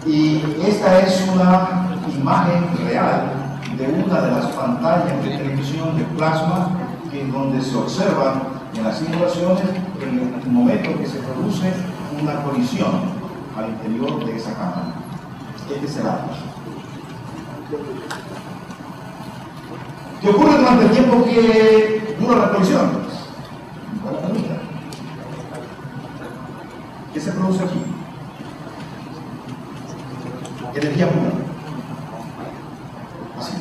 y esta es una imagen real de una de las pantallas de televisión de plasma en donde se observan en las simulaciones en el momento que se produce una colisión al interior de esa cámara. Este es el Atlas. ¿Qué ocurre durante el tiempo que dura la colisión? Buena pregunta. ¿Qué se produce aquí? Energía pura. Así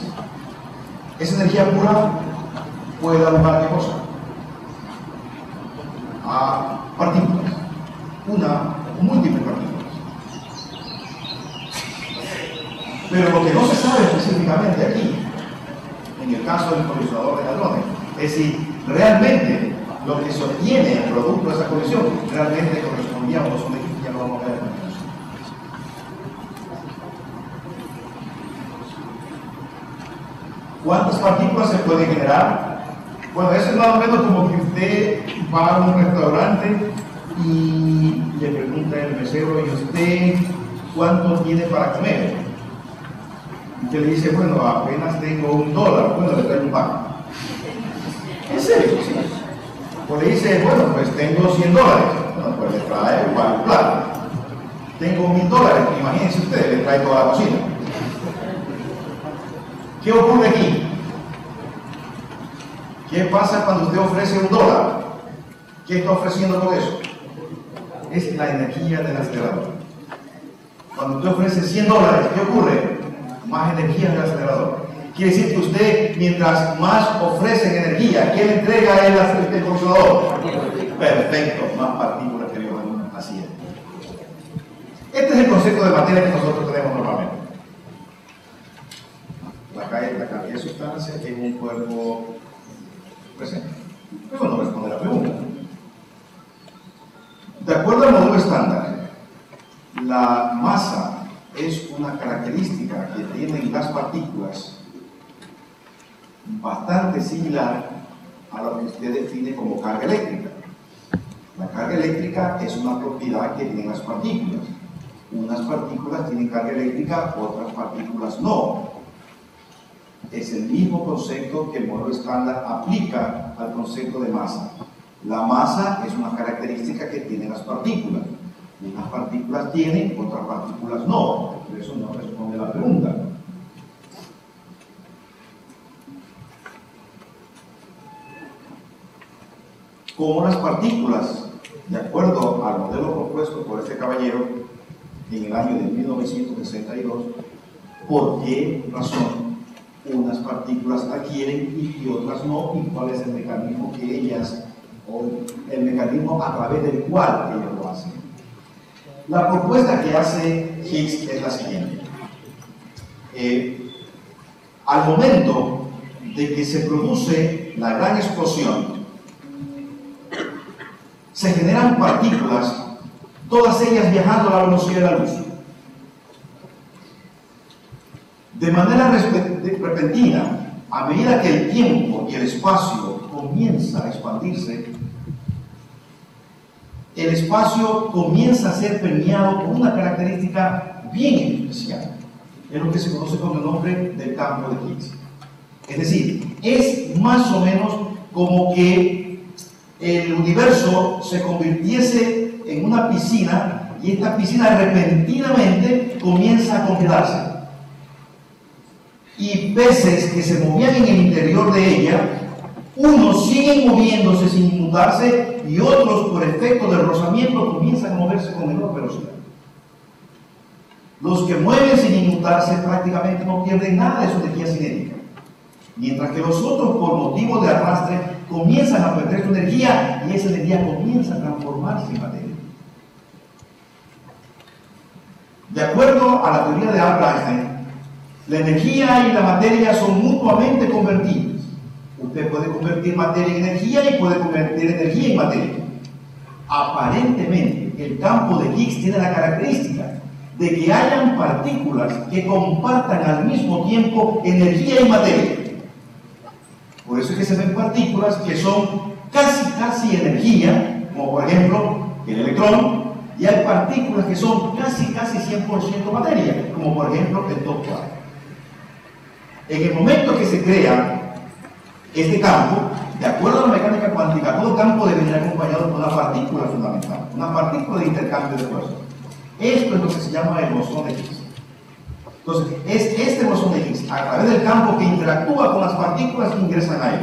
es. Esa energía pura puede dar lugar a qué cosa? A partículas. Una o múltiples partículas. Pero lo que no se sabe específicamente aquí, en el caso del colisionador de hadrones, es si realmente lo que se obtiene el producto de esa colisión realmente correspondía a un bosón de Higgs. Ya lo vamos a ver. ¿Cuántas partículas se pueden generar? Bueno, eso es más o menos como que usted va a un restaurante y le pregunta al mesero: ¿y usted cuánto tiene para comer? Y usted le dice: bueno, apenas tengo $1. Bueno, le traigo un pan. ¿En serio? Sí. O le dice: bueno, pues tengo $100. Bueno, pues le trae igual un plato. Tengo $1000. Imagínense usted, le trae toda la cocina. ¿Qué ocurre aquí? ¿Qué pasa cuando usted ofrece $1? ¿Qué está ofreciendo con eso? Es la energía del acelerador. Cuando usted ofrece $100, ¿qué ocurre? Más energía del acelerador. Quiere decir que usted, mientras más ofrece energía, ¿qué le entrega el colisionador? Perfecto, más partículas que yo. Así es. Este es el concepto de materia que nosotros tenemos normalmente. La cantidad de sustancia en un cuerpo presente. Eso no responde a la pregunta. De acuerdo al modelo estándar, la masa es una característica que tienen las partículas bastante similar a lo que usted define como carga eléctrica. La carga eléctrica es una propiedad que tienen las partículas. Unas partículas tienen carga eléctrica, otras partículas no. Es el mismo concepto que el modelo estándar aplica al concepto de masa. La masa es una característica que tienen las partículas. Unas partículas tienen, otras partículas no. Por eso no responde la pregunta. Como las partículas, de acuerdo al modelo propuesto por este caballero en el año de 1962, ¿por qué razón unas partículas adquieren y otras no? ¿Y cuál es el mecanismo que ellas, o el mecanismo a través del cual ellos lo hacen? La propuesta que hace Higgs es la siguiente. Al momento de que se produce la gran explosión, se generan partículas, todas ellas viajando a la velocidad de la luz. De manera repentina, a medida que el tiempo y el espacio comienza a expandirse, el espacio comienza a ser permeado por una característica bien especial. Es lo que se conoce con el nombre del campo de Higgs. Es decir, es más o menos como que el universo se convirtiese en una piscina y esta piscina repentinamente comienza a congelarse. Y peces que se movían en el interior de ella, unos siguen moviéndose sin inundarse y otros, por efecto del rozamiento, comienzan a moverse con menor velocidad. Los que mueven sin inundarse prácticamente no pierden nada de su energía cinética, mientras que los otros, por motivo de arrastre, comienzan a perder su energía y esa energía comienza a transformarse en materia. De acuerdo a la teoría de Albert Einstein, la energía y la materia son mutuamente convertibles. Usted puede convertir materia en energía y puede convertir energía en materia. Aparentemente, el campo de Higgs tiene la característica de que hayan partículas que compartan al mismo tiempo energía y materia. Por eso es que se ven partículas que son casi energía, como por ejemplo el electrón, y hay partículas que son casi 100% materia, como por ejemplo el top 4. En el momento que se crea este campo, de acuerdo a la mecánica cuántica, todo campo debe ir acompañado por una partícula fundamental, una partícula de intercambio de fuerzas. Esto es lo que se llama el bosón de Higgs. Entonces, es este bosón de Higgs, a través del campo que interactúa con las partículas que ingresan a él.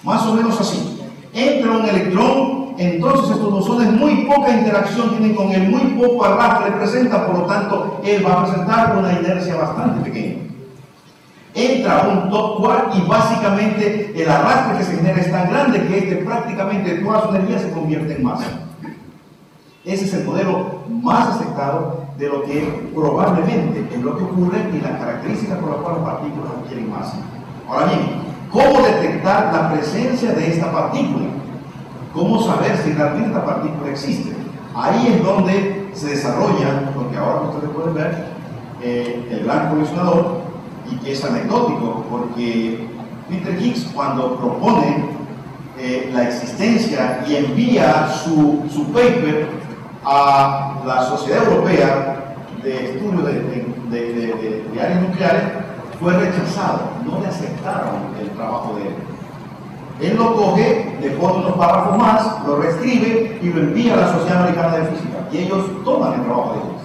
Más o menos así. Entra un electrón, entonces estos bosones muy poca interacción tienen con él, muy poco arrastre le presenta, por lo tanto, él va a presentar una inercia bastante pequeña. Entra un top quark y básicamente el arrastre que se genera es tan grande que prácticamente toda su energía se convierte en masa. Ese es el modelo más aceptado de lo que probablemente es lo que ocurre y las características por las cuales las partículas adquieren masa. Ahora bien, ¿cómo detectar la presencia de esta partícula? ¿Cómo saber si realmente esta partícula existe? Ahí es donde se desarrolla lo que ahora ustedes pueden ver, el gran colisionador, y que es anecdótico porque Peter Higgs, cuando propone la existencia y envía su paper a la Sociedad Europea de Estudio de Áreas Nucleares, fue rechazado, no le aceptaron el trabajo de él. Él lo coge, le pone unos párrafos más, lo reescribe y lo envía a la Sociedad Americana de Física, y ellos toman el trabajo de ellos.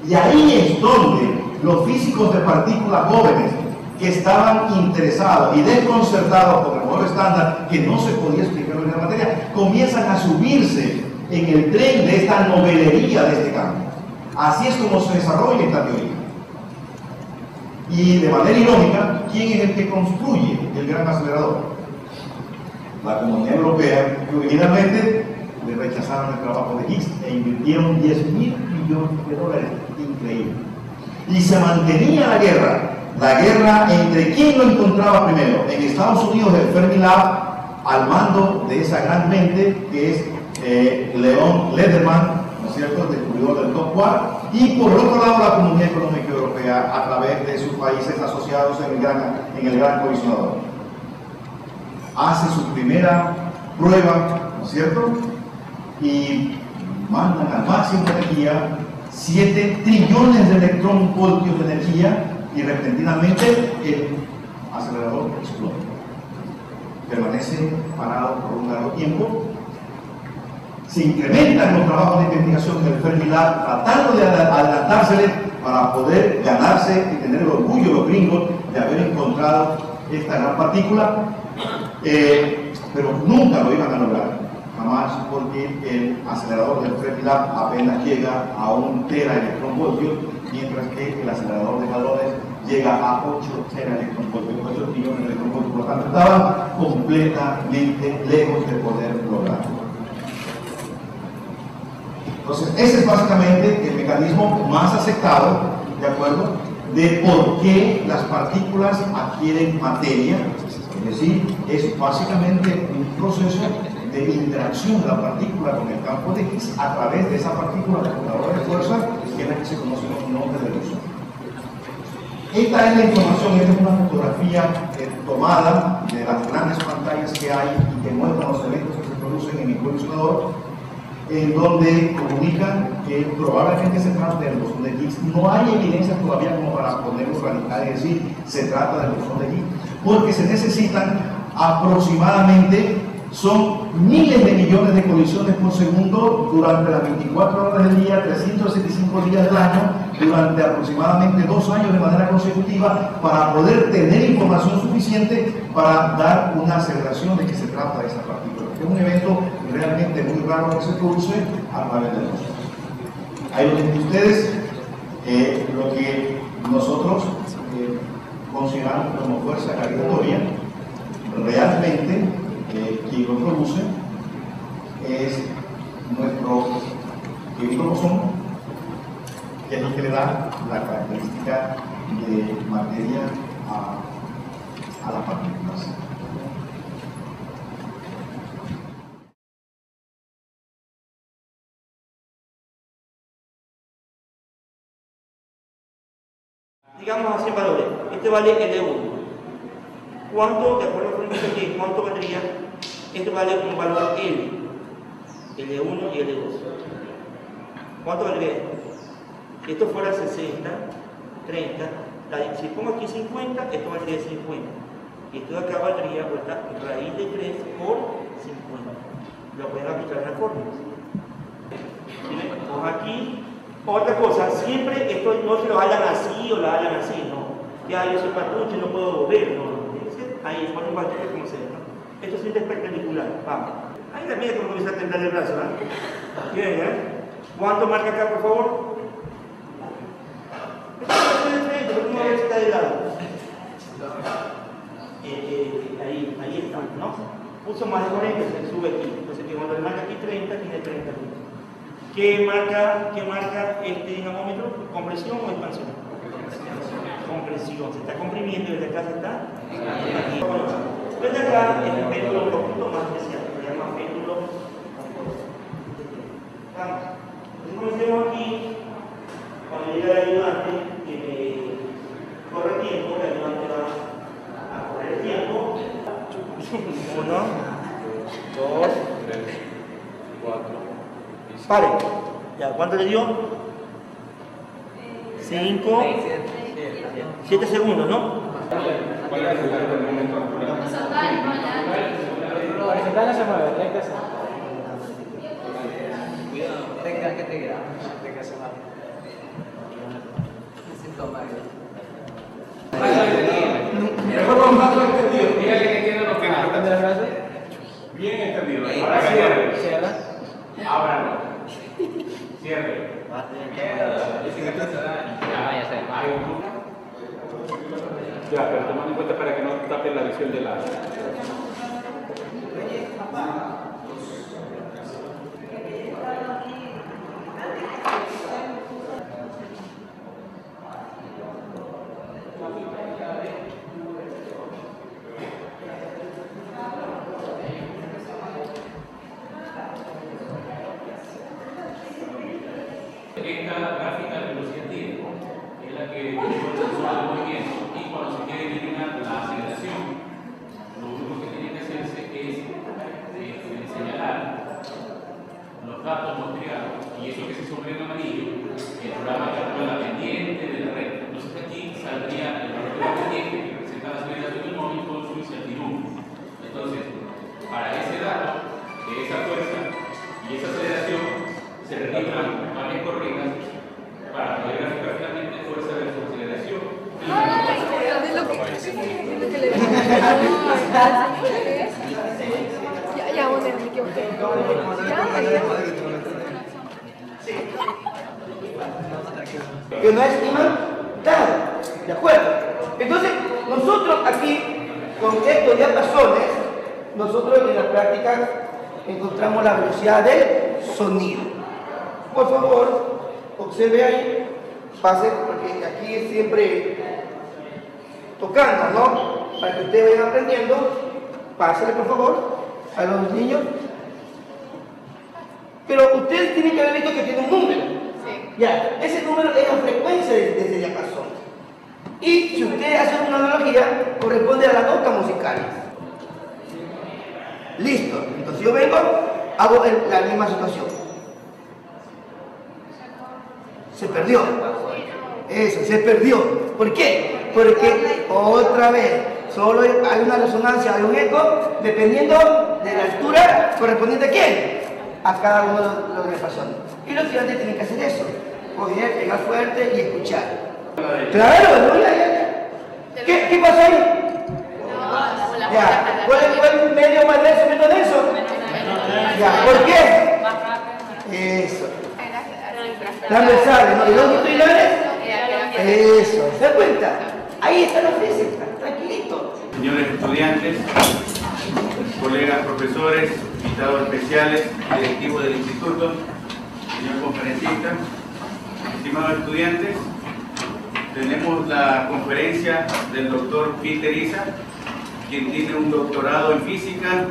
Y ahí es donde los físicos de partículas jóvenes que estaban interesados y desconcertados con el modelo estándar, que no se podía explicar en la materia, comienzan a subirse en el tren de esta novelería de este campo. Así es como se desarrolla esta teoría. Y de manera irónica, ¿quién es el que construye el gran acelerador? La Comunidad Europea, que originalmente le rechazaron el trabajo de Higgs e invirtieron 10.000 millones de dólares. Increíble. Y se mantenía la guerra entre quién lo encontraba primero. En Estados Unidos, el Fermilab, al mando de esa gran mente que es Leon Lederman, ¿no es cierto?, el descubridor del top quark, y por otro lado la Comunidad Económica Europea a través de sus países asociados en el gran colisionador. Hace su primera prueba, ¿no es cierto?, y mandan al máximo de energía 7 trillones de electronvoltios de energía y repentinamente el acelerador explota. Permanece parado por un largo tiempo. Se incrementan los trabajos de investigación del Fermilab tratando de adelantársele para poder ganarse y tener el orgullo los gringos de haber encontrado esta gran partícula, pero nunca lo iban a lograr. Jamás, porque el acelerador del Fermilab apenas llega a 1 teraelectronvoltios, mientras que el acelerador de hadrones llega a 8 teraelectronvoltios, 8 trillones de electronvoltios, por lo tanto estaban completamente lejos de poder lograrlo. Entonces, ese es básicamente el mecanismo más aceptado, ¿de acuerdo?, de por qué las partículas adquieren materia, es decir, es básicamente un proceso de interacción de la partícula con el campo de Higgs a través de esa partícula computadora de fuerza, que es la que se conoce con el nombre de luz. Esta es la información, esta es una fotografía tomada de las grandes pantallas que hay y que muestran los eventos que se producen en el colisionador, en donde comunican que probablemente se trata del bosón de Higgs. No hay evidencia todavía como para ponerlo radical y decir se trata del bosón de Higgs, porque se necesitan aproximadamente, son miles de millones de colisiones por segundo durante las 24 horas del día, 365 días del año, durante aproximadamente 2 años de manera consecutiva, para poder tener información suficiente para dar una aceleración de que se trata de esa partícula. Es un evento realmente muy raro que se produce a través de nosotros. Ahí lo tienen ustedes, lo que nosotros consideramos como fuerza gravitatoria. Realmente quien lo produce es nuestro querido bosón, que es lo que le da la característica de materia a las partículas. Digamos así valores. Este vale L1. ¿Cuánto, de acuerdo con aquí, cuánto valdría? Este vale un valor L. L1 y L2. ¿Cuánto valdría esto? Si esto fuera 60, 30, Si pongo aquí 50, esto valdría 50. Y esto de acá valdría raíz de 3 por 50. Lo pueden aplicar en la fórmula. Pues aquí, otra cosa, siempre esto no se lo hagan así o lo hagan así, no. Ya yo soy patucho y no puedo volver, no. Ahí, pon un patucho como sea, ¿no? Esto es siempre perpendicular, vamos. Ahí la mía que me comienza a temblar el brazo, ¿no? Bien, ¿eh? ¿Cuánto marca acá, por favor? Esto es de frente, pero una vez está de lado. Ahí está, ¿no? Puso más de 40, se sube aquí. Entonces, que cuando le marca aquí 30, tiene 30 aquí. ¿Qué marca este dinamómetro? ¿Compresión o expansión? Compresión. Se está comprimiendo y desde acá se está aquí. Desde acá es un péndulo un poquito más especial. Se llama péndulo. Vamos. Entonces comencemos aquí. Cuando llega el ayudante, que me corre tiempo, el ayudante va a correr el tiempo. 1, 2, 3, 4. Pare. Ya, ¿cuánto le dio? 5, 7 segundos, ¿no? ¿Cuál es el momento natural? Horizontal no se mueve, recta se mueve. Tenga que te graba, tenga se mueve. Mejor vamos más entendido. Dígale que entienda lo que nada. Bien entendido. Ahora cierre. Cierra. Ábralo. Cierre. Ya, pero tomando en cuenta para que no tape la visión de la... Esta gráfica de velocidad tiempo es la que muestra el sensor de movimiento y cuando se quiere eliminar la aceleración, lo único que tiene que hacerse es señalar los datos muestreados y eso que se sobre en amarillo, el programa calcula la pendiente de la red. Entonces aquí saldría el valor de la pendiente que representa la aceleración del móvil con su incertidumbre. Entonces, para ese dato, de esa fuerza y esa aceleración, se registran varias corridas para poder graficar finalmente fuerza versus aceleración. Ya, bueno, me equivoqué. Que no estima nada, ¿de acuerdo? Entonces, nosotros aquí, con estos diapasones, nosotros en la práctica encontramos la velocidad del sonido. Por favor, observe ahí, pase, porque aquí es siempre tocando, ¿no? Para que ustedes vayan aprendiendo, pásenle por favor a los niños. Pero ustedes tienen que haber visto que tiene un número. Sí. Ya, ese número es la frecuencia de ese diapasón. Y si ustedes hacen una analogía, corresponde a las notas musicales. Listo, entonces yo vengo, hago la misma situación. Se perdió. Eso, se perdió. ¿Por qué? Porque otra vez, solo hay una resonancia, hay un eco, dependiendo de la altura correspondiente a quién. A cada uno de los diapasones. Y los estudiantes tienen que hacer eso. Coger, pegar fuerte y escuchar. Claro, ¿no? ¿Qué pasó ahí? Ya. ¿Cuál es el medio más denso, menos denso? Ya. ¿Por qué? Eso. Transversales, ¿no? ¿Y longitudinales? Eso. ¿Se dan cuenta? Ahí está la física, tranquilito. Señores estudiantes, colegas profesores, invitados especiales, directivos del instituto, señor conferencista, estimados estudiantes, tenemos la conferencia del doctor Peter Isa, quien tiene un doctorado en física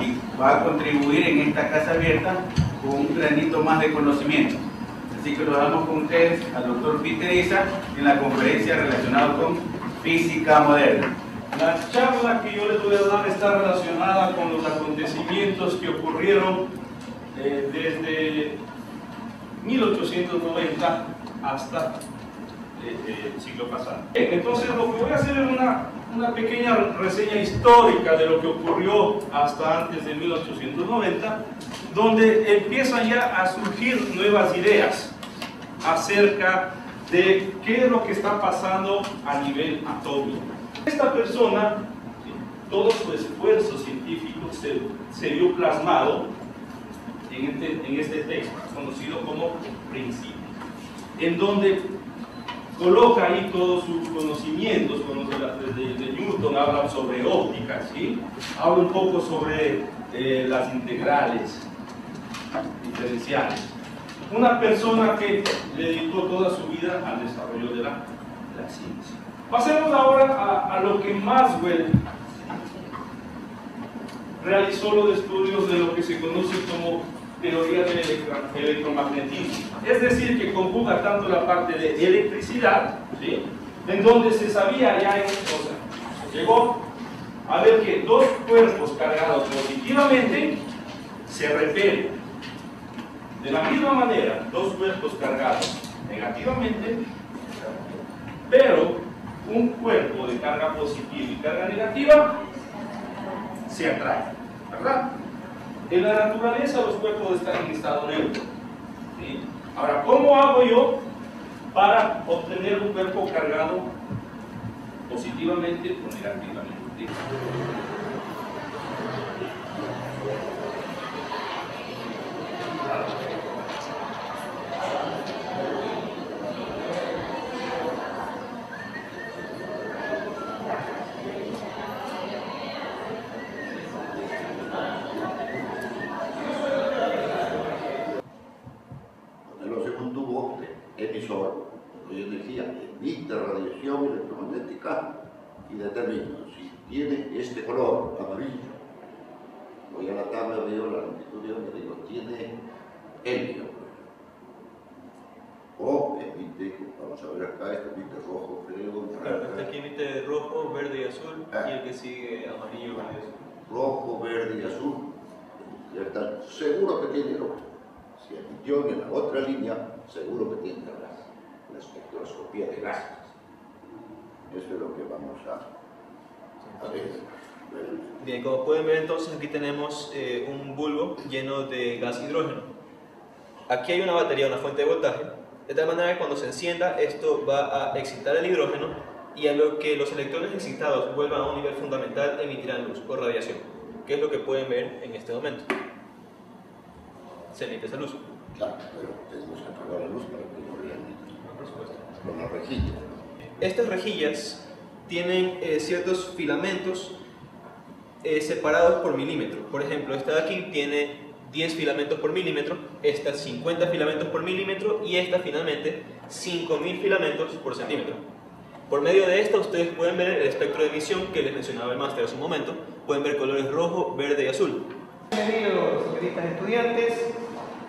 y va a contribuir en esta casa abierta con un granito más de conocimiento. Así que lo damos con ustedes al doctor Peter Isa en la conferencia relacionada con física moderna. La charla que yo les voy a dar está relacionada con los acontecimientos que ocurrieron desde 1890 hasta el siglo pasado. Entonces lo que voy a hacer es una pequeña reseña histórica de lo que ocurrió hasta antes de 1890, donde empiezan ya a surgir nuevas ideas acerca de qué es lo que está pasando a nivel atómico. Esta persona, todo su esfuerzo científico se vio plasmado en este texto, conocido como Principios, en donde coloca ahí todos sus conocimientos, de Newton habla sobre óptica, ¿sí? Habla un poco sobre las integrales diferenciales. Una persona que le dedicó toda su vida al desarrollo de la ciencia. Pasemos ahora a lo que Maxwell realizó los estudios de lo que se conoce como teoría del electromagnetismo. Es decir, que conjuga tanto la parte de electricidad, ¿sí?, en donde se sabía ya, llegó a ver que dos cuerpos cargados positivamente se repelen. De la misma manera, dos cuerpos cargados negativamente, pero un cuerpo de carga positiva y carga negativa se atrae, ¿verdad? En la naturaleza los cuerpos están en estado neutro, ¿sí? Ahora, ¿cómo hago yo para obtener un cuerpo cargado positivamente o negativamente? Emisor de energía, emite radiación electromagnética y determina si tiene este color amarillo. Voy a la tabla, veo la longitud de onda, digo, tiene helio. O emite, vamos a ver acá, este emite rojo, creo. Este aquí emite rojo, verde y azul, y el que sigue amarillo, verde y azul. Rojo, verde y azul. ¿Cierto? Seguro que tiene rojo. Si emitió en la otra línea, seguro que tiene la espectroscopía de gases. Eso es lo que vamos a ver. Bien, como pueden ver entonces aquí tenemos un bulbo lleno de gas hidrógeno. Aquí hay una batería, una fuente de voltaje, de tal manera que cuando se encienda esto va a excitar el hidrógeno y a lo que los electrones excitados vuelvan a un nivel fundamental emitirán luz o radiación, que es lo que pueden ver en este momento. Se emite esa luz. Claro, pero tenemos que apagar la luz para que no vean. Por supuesto. Con la rejilla. Estas rejillas tienen ciertos filamentos separados por milímetro. Por ejemplo, esta de aquí tiene 10 filamentos por milímetro, esta 50 filamentos por milímetro y esta finalmente 5000 filamentos por centímetro. Por medio de esta ustedes pueden ver el espectro de emisión que les mencionaba el máster hace un momento. Pueden ver colores rojo, verde y azul. Bienvenidos, señoritas estudiantes.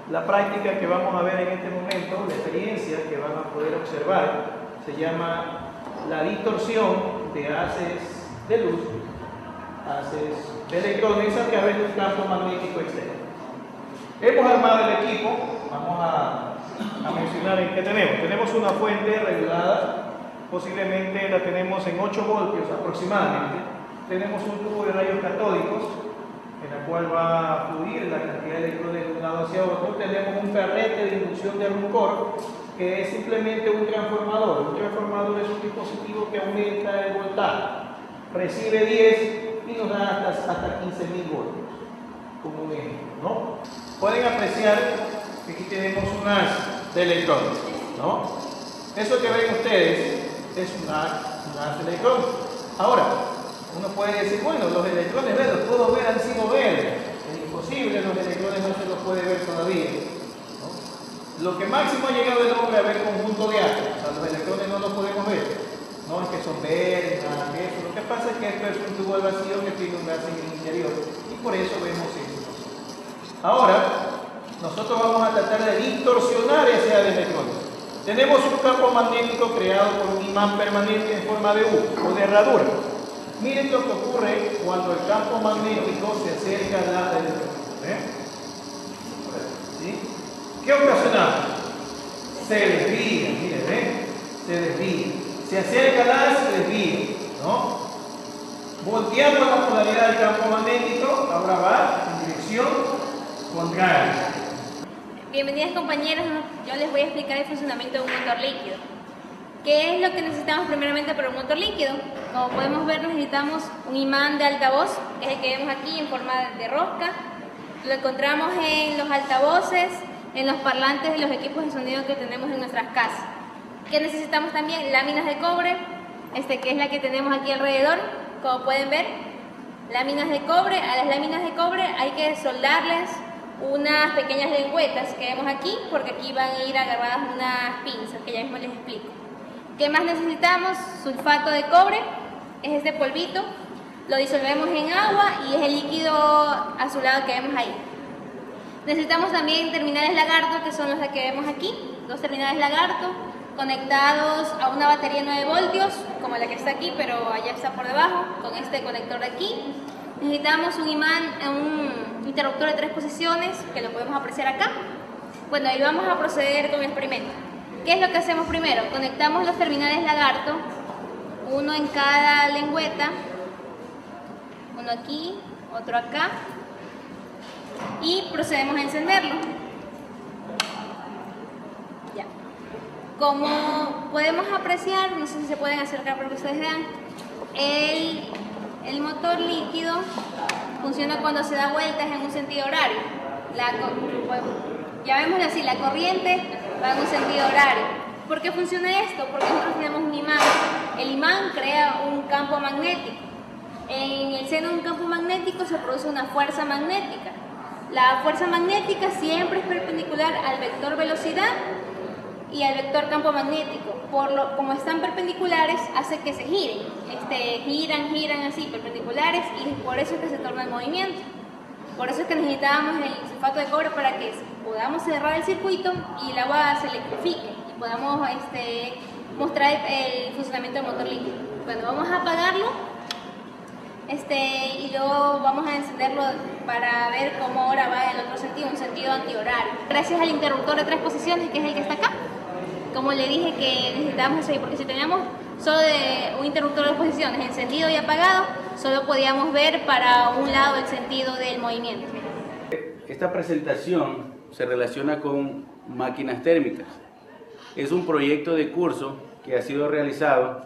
La práctica que vamos a ver en este momento, la experiencia que van a poder observar, se llama la distorsión de haces de luz, haces de electrones a través de un campo magnético externo. Hemos armado el equipo, vamos a mencionar en qué tenemos. Tenemos una fuente regulada, posiblemente la tenemos en 8 voltios aproximadamente. Tenemos un tubo de rayos catódicos, en la cual va a fluir la cantidad de electrones de un lado hacia otro. Tenemos un ferrete de inducción de Ruhmkorff, que es simplemente un transformador. Un transformador es un dispositivo que aumenta el voltaje. Recibe 10 y nos da hasta 15.000 voltios, como un ejemplo, ¿no? Pueden apreciar que aquí tenemos un haz de electrones, ¿no? Eso que ven ustedes es un haz de electrones. Ahora, uno puede decir, bueno, los electrones verdes los puedo ver, han sido verdes. Es imposible, los electrones no se los puede ver todavía, ¿no? Lo que máximo ha llegado el hombre a ver conjunto de átomos, o sea, los electrones no los podemos ver. No es que son verdes, nada de eso. Lo que pasa es que esto es un tubo al vacío que tiene un gas en el interior y por eso vemos eso. Ahora, nosotros vamos a tratar de distorsionar ese haz de electrones. Tenemos un campo magnético creado por un imán permanente en forma de U o de herradura. Miren lo que ocurre cuando el campo magnético se acerca al haz de electrones. ¿Sí? ¿Qué ocasiona? Se desvía, miren, se desvía. Se acerca al haz, se desvía, ¿no? Volteamos la polaridad del campo magnético, ahora va en dirección contraria. Bienvenidas compañeros, yo les voy a explicar el funcionamiento de un motor líquido. ¿Qué es lo que necesitamos primeramente para un motor líquido? Como podemos ver, necesitamos un imán de altavoz, que es el que vemos aquí en forma de rosca. Lo encontramos en los altavoces, en los parlantes de los equipos de sonido que tenemos en nuestras casas. ¿Qué necesitamos también? Láminas de cobre, que es la que tenemos aquí alrededor, como pueden ver. Láminas de cobre. A las láminas de cobre hay que soldarles unas pequeñas lengüetas que vemos aquí, porque aquí van a ir agarradas unas pinzas, que ya mismo les explico. ¿Qué más necesitamos? Sulfato de cobre, es este polvito. Lo disolvemos en agua y es el líquido azulado que vemos ahí. Necesitamos también terminales lagarto, que son los que vemos aquí, 2 terminales lagarto conectados a una batería 9 voltios, como la que está aquí, pero allá está por debajo, con este conector de aquí. Necesitamos un imán, un interruptor de 3 posiciones, que lo podemos apreciar acá. Bueno, y vamos a proceder con el experimento. ¿Qué es lo que hacemos primero? Conectamos los terminales lagarto, uno en cada lengüeta, uno aquí, otro acá, y procedemos a encenderlo. Ya. Como podemos apreciar, no sé si se pueden acercar para que ustedes vean, el motor líquido funciona cuando se da vueltas en un sentido horario. Ya vemos así, la corriente va en un sentido horario. ¿Por qué funciona esto? Porque nosotros tenemos un imán. El imán crea un campo magnético. En el seno de un campo magnético se produce una fuerza magnética. La fuerza magnética siempre es perpendicular al vector velocidad y al vector campo magnético. Como están perpendiculares, hace que se giren. Giran así, perpendiculares, y por eso es que se torna en movimiento. Por eso es que necesitábamos el sulfato de cobre para que podamos cerrar el circuito y el agua se electrifique y podamos mostrar el funcionamiento del motor líquido. Bueno, vamos a apagarlo y luego vamos a encenderlo para ver cómo ahora va en el otro sentido, un sentido antihorario. Gracias al interruptor de 3 posiciones, que es el que está acá. Como le dije que necesitábamos eso, porque si teníamos solo un interruptor de 2 posiciones, encendido y apagado, solo podíamos ver para un lado el sentido del movimiento. Esta presentación se relaciona con máquinas térmicas. Es un proyecto de curso que ha sido realizado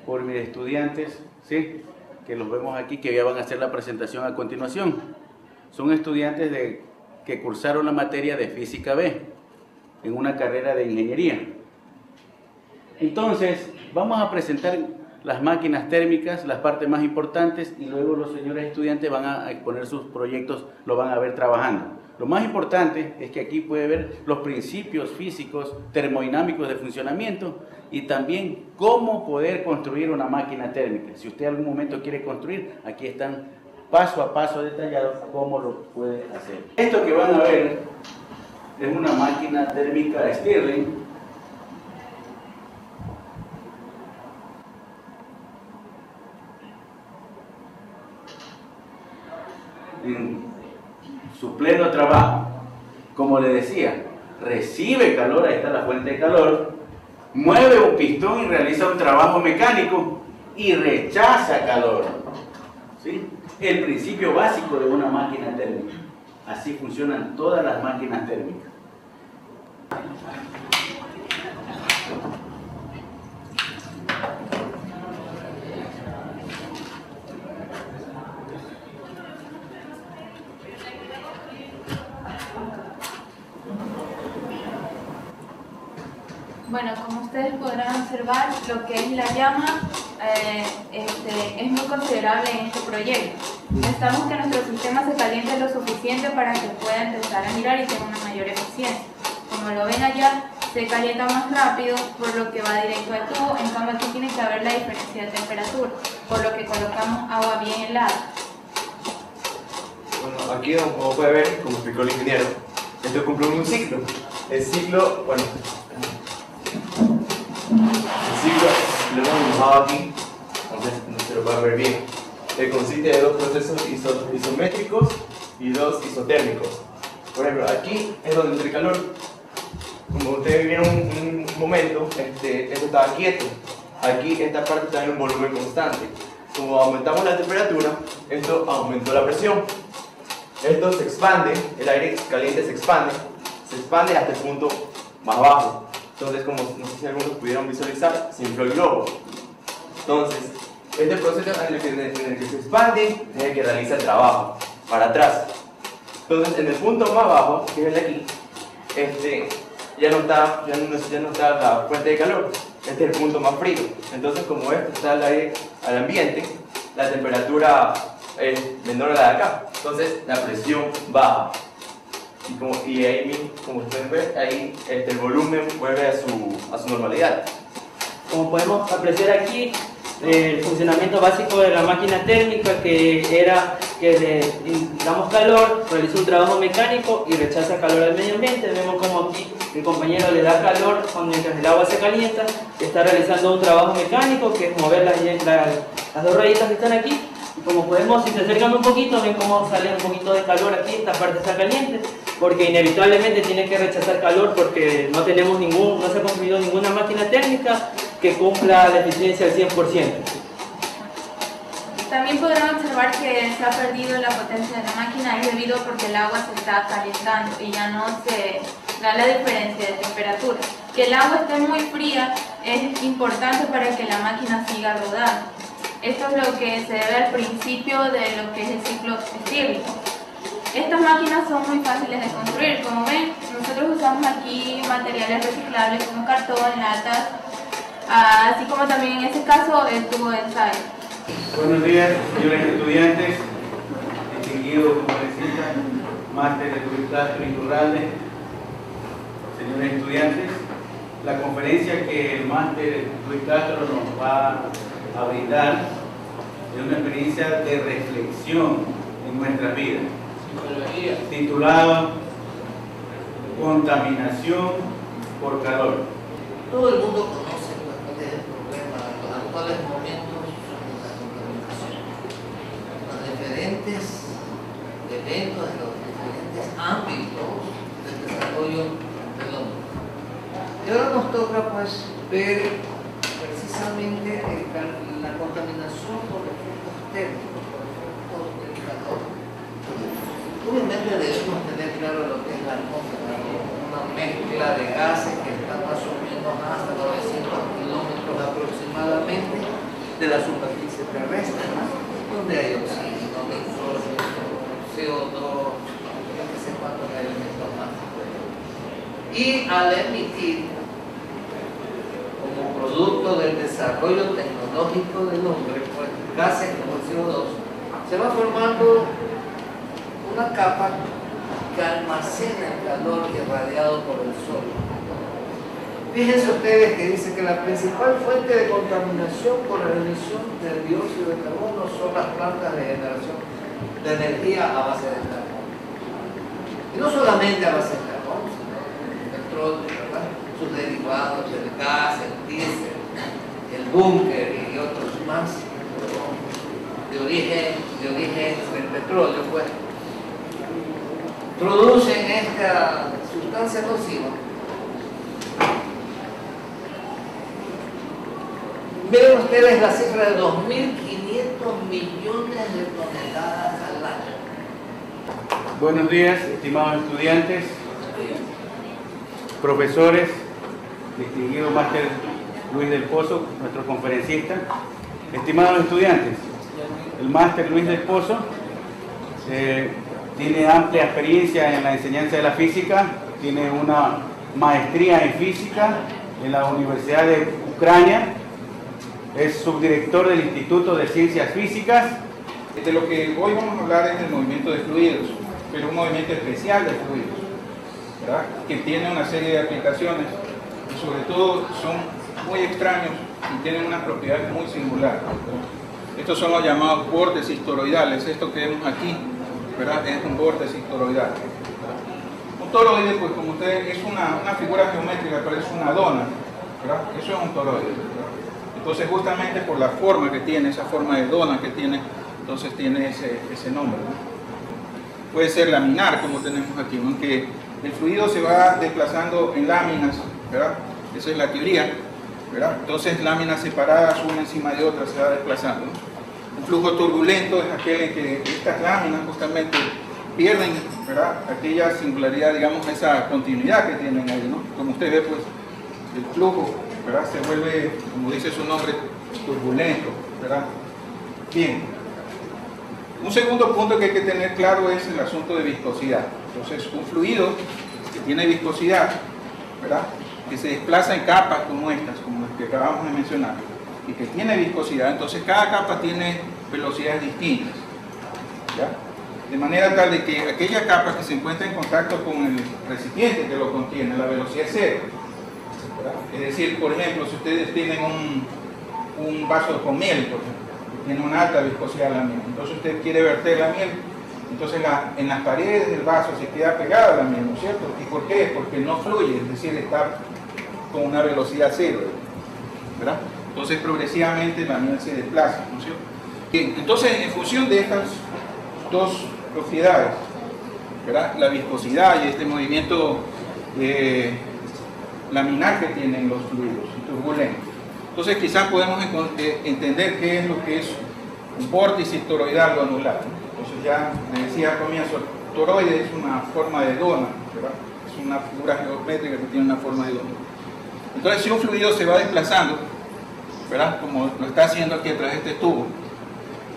por mis estudiantes, ¿sí?, que los vemos aquí, que ya van a hacer la presentación a continuación. Son estudiantes que cursaron la materia de Física B en una carrera de ingeniería. Entonces, vamos a presentar las máquinas térmicas, las partes más importantes, y luego los señores estudiantes van a exponer sus proyectos, lo van a ver trabajando. Lo más importante es que aquí puede ver los principios físicos, termodinámicos de funcionamiento y también cómo poder construir una máquina térmica. Si usted en algún momento quiere construir, aquí están paso a paso detallados cómo lo puede hacer. Esto que van a ver es una máquina térmica Stirling. En su pleno trabajo, como le decía, recibe calor, ahí está la fuente de calor, mueve un pistón y realiza un trabajo mecánico y rechaza calor, ¿sí? El principio básico de una máquina térmica. Así funcionan todas las máquinas térmicas. Bueno, como ustedes podrán observar, lo que es la llama es muy considerable en este proyecto. Necesitamos que nuestro sistema se caliente lo suficiente para que pueda empezar a girar y tenga una mayor eficiencia. Como lo ven allá, se calienta más rápido, por lo que va directo al tubo. En cambio, aquí tiene que haber la diferencia de temperatura, por lo que colocamos agua bien helada. Bueno, aquí como puede ver, como explicó el ingeniero, esto cumple un ciclo. El ciclo, bueno, el ciclo lo hemos dibujado aquí, entonces no se lo puede ver bien. Consiste de 2 procesos isométricos y 2 isotérmicos. Por ejemplo, aquí es donde entra el calor. Como ustedes vieron un momento esto estaba quieto. Aquí esta parte está en un volumen constante. Como aumentamos la temperatura, esto aumentó la presión. Esto se expande, el aire caliente se expande hasta el punto más bajo. Entonces, como no sé si algunos pudieron visualizar, se infló el globo. Entonces, este proceso en el que se expande es el que realiza el trabajo, para atrás. Entonces, en el punto más bajo, que es el de aquí, ya no está la fuente de calor. Este es el punto más frío. Entonces, como está el aire al ambiente, la temperatura es menor a la de acá. Entonces, la presión baja. Y ahí mismo, como ustedes ven, ahí el volumen vuelve a su normalidad. Como podemos apreciar aquí, el funcionamiento básico de la máquina térmica, que era que le damos calor, realiza un trabajo mecánico y rechaza calor al medio ambiente. Vemos como aquí el compañero le da calor mientras el agua se calienta, está realizando un trabajo mecánico que es mover las dos rueditas que están aquí. Y como podemos, si se acercan un poquito, ven cómo sale un poquito de calor aquí, esta parte está caliente, porque inevitablemente tiene que rechazar calor porque no se ha construido ninguna máquina térmica que cumpla la eficiencia al 100%. También podrán observar que se ha perdido la potencia de la máquina y debido porque el agua se está calentando y ya no se da la diferencia de temperatura. Que el agua esté muy fría es importante para que la máquina siga rodando. Esto es lo que se debe al principio de lo que es el ciclo estírico. Estas máquinas son muy fáciles de construir. Como ven, nosotros usamos aquí materiales reciclables como cartón, latas, así como también en este caso el tubo de ensayo. Buenos días, señores estudiantes, distinguidos conferencistas, máster de Luis Castro Iturralde, señores estudiantes. La conferencia que el máster Luis Castro nos va a brindar es una experiencia de reflexión en nuestras vidas, titulado Contaminación por calor. Todo el mundo conoce cuál es el problema, los actuales momentos de la contaminación, los diferentes eventos, de los diferentes ámbitos del desarrollo del hombre. Y ahora nos toca pues ver precisamente la contaminación por efectos térmicos, por efectos del calor. Obviamente debemos tener claro lo que es la atmósfera, una mezcla de gases que está más o menos hasta 900 kilómetros aproximadamente de la superficie terrestre, ¿no? Donde hay oxígeno, nitrógeno, CO2, yo que sé cuántos elementos más. Y al emitir, como producto del desarrollo tecnológico del hombre, pues gases como el CO2, se va formando una capa que almacena el calor irradiado por el sol. Fíjense ustedes que dice que la principal fuente de contaminación por la emisión del dióxido de carbono son las plantas de generación de energía a base de carbón. Y no solamente a base de carbón, sino el petróleo, ¿verdad? Sus derivados, el gas, el diésel, el búnker y otros más de origen del petróleo, pues producen esta sustancia nociva. Miren ustedes la cifra de 2.500 millones de toneladas al año. Buenos días, estimados estudiantes, profesores, distinguido máster Luis del Pozo, nuestro conferencista. Estimados estudiantes, el máster Luis del Pozo tiene amplia experiencia en la enseñanza de la física, tiene una maestría en física en la Universidad de Ucrania, es subdirector del Instituto de Ciencias Físicas. De lo que hoy vamos a hablar es del movimiento de fluidos, pero un movimiento especial de fluidos, ¿verdad? Que tiene una serie de aplicaciones y sobre todo son muy extraños y tienen unas propiedades muy singulares, ¿verdad? Estos son los llamados vórtices toroidales. Esto que vemos aquí, ¿verdad? Es un vórtice toroidal. Un toroide, pues como ustedes, es una figura geométrica, pero es una dona, ¿verdad? Eso es un toroide, ¿verdad? Entonces justamente por la forma que tiene, esa forma de dona que tiene, entonces tiene ese nombre, ¿no? Puede ser laminar, como tenemos aquí, aunque el fluido se va desplazando en láminas, ¿verdad? Esa es la teoría, ¿verdad? Entonces láminas separadas una encima de otra se va desplazando, ¿no? Un flujo turbulento es aquel en que estas láminas justamente pierden, ¿verdad?, aquella singularidad, digamos, esa continuidad que tienen ahí, ¿no? Como usted ve, pues el flujo, ¿verdad?, se vuelve, como dice su nombre, turbulento, ¿verdad? Bien. Un segundo punto que hay que tener claro es el asunto de viscosidad. Entonces, un fluido que tiene viscosidad, ¿verdad?, que se desplaza en capas como estas, como las que acabamos de mencionar, y que tiene viscosidad, entonces cada capa tiene velocidades distintas, ¿ya? De manera tal de que aquella capa que se encuentra en contacto con el recipiente que lo contiene, la velocidad es cero, ¿verdad? Es decir, por ejemplo, si ustedes tienen un vaso con miel, por ejemplo, que tiene una alta viscosidad la miel, entonces usted quiere verter la miel, entonces en las paredes del vaso se queda pegada la miel, ¿no es cierto? ¿Y por qué? Porque no fluye, es decir, está con una velocidad cero, ¿verdad? Entonces progresivamente la miel se desplaza, ¿no es cierto? Bien, entonces en función de estas dos propiedades, ¿verdad?, la viscosidad y este movimiento laminar que tienen los fluidos turbulentos, entonces quizás podemos entender qué es lo que es un vórtice toroidal o anular, ¿no? Entonces ya le decía al comienzo, el toroide es una forma de dona, ¿verdad?, es una figura geométrica que tiene una forma de dona. Entonces si un fluido se va desplazando, ¿verdad?, como lo está haciendo aquí a través de este tubo,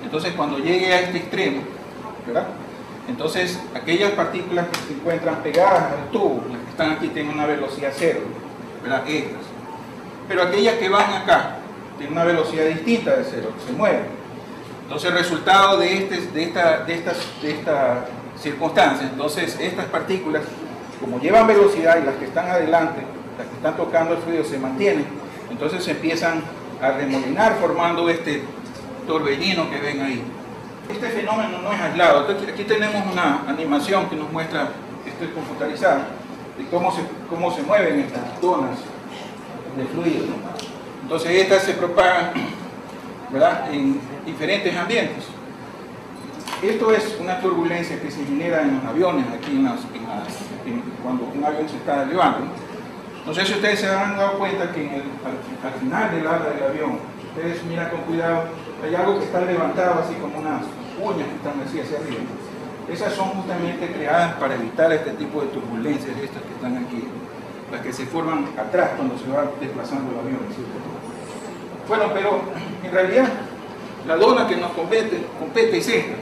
entonces cuando llegue a este extremo, ¿verdad?, entonces aquellas partículas que se encuentran pegadas al tubo, las que están aquí, tienen una velocidad cero, ¿verdad?, estas. Pero aquellas que van acá tienen una velocidad distinta de cero, se mueven. Entonces el resultado de esta circunstancia, entonces estas partículas, como llevan velocidad y las que están adelante, las que están tocando el fluido se mantienen, entonces se empiezan a remolinar formando este torbellino que ven ahí. Este fenómeno no es aislado. Entonces, aquí tenemos una animación que nos muestra, esto es computarizada, de cómo se mueven estas donas de fluido, ¿no? Entonces estas se propagan, ¿verdad?, en diferentes ambientes. Esto es una turbulencia que se genera en los aviones, aquí cuando un avión se está elevando, ¿no? No sé si ustedes se han dado cuenta que al final del ala del avión, si ustedes miran con cuidado, hay algo que está levantado así como unas uñas que están así hacia arriba. Esas son justamente creadas para evitar este tipo de turbulencias, estas que están aquí, las que se forman atrás cuando se va desplazando el avión, ¿cierto? Bueno, pero en realidad la dona que nos compete es esta.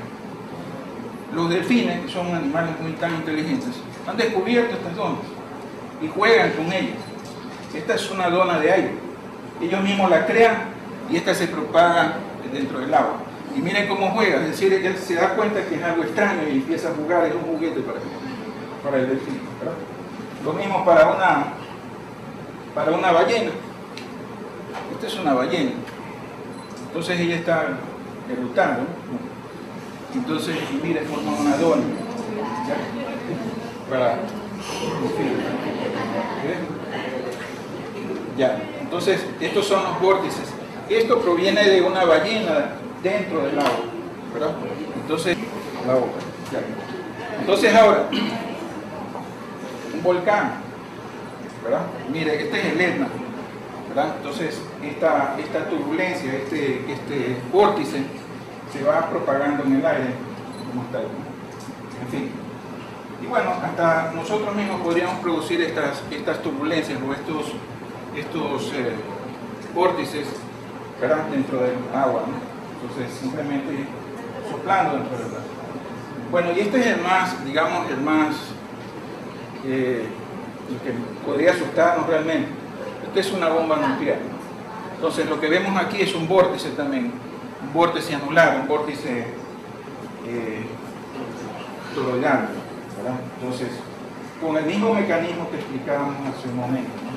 Los delfines, que son animales muy tan inteligentes, han descubierto estas donas y juegan con ellas. Esta es una dona de aire. Ellos mismos la crean y esta se propaga dentro del agua. Y miren cómo juega, es decir, él se da cuenta que es algo extraño y empieza a jugar, es un juguete para el delfín, ¿verdad? Lo mismo para una ballena. Esta es una ballena. Entonces ella está eructando, ¿no? Entonces, mire, forma una dona. ¿Ya? Ya, entonces estos son los vórtices. Esto proviene de una ballena dentro del agua, ¿verdad? Entonces, la boca. Ya. Entonces ahora, un volcán, ¿verdad? Mire, este es el Etna, ¿verdad? Entonces esta turbulencia, este vórtice se va propagando en el aire, como está ahí. En fin. Y bueno, hasta nosotros mismos podríamos producir estas turbulencias o estos vórtices, ¿verdad?, dentro del agua, ¿no? Entonces simplemente soplando dentro del agua. Bueno, y este es el más, digamos, el que podría asustarnos realmente. Esta es una bomba nuclear. Entonces lo que vemos aquí es un vórtice también, un vórtice anular, un vórtice toroidal, ¿verdad? Entonces, con el mismo mecanismo que explicábamos hace un momento, ¿no?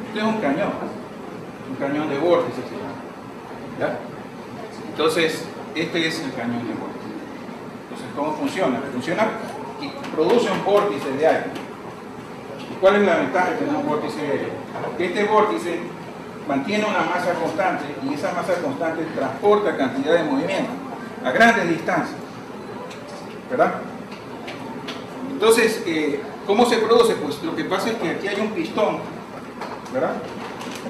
Este es un cañón de vórtices, ¿ya? Entonces, este es el cañón de vórtices. Entonces, ¿cómo funciona? Funciona y produce un vórtice de aire. ¿Cuál es la ventaja de tener un vórtice de aire? Que este vórtice mantiene una masa constante y esa masa constante transporta cantidad de movimiento a grandes distancias, ¿verdad? Entonces, ¿Cómo se produce? Pues lo que pasa es que aquí hay un pistón, ¿verdad?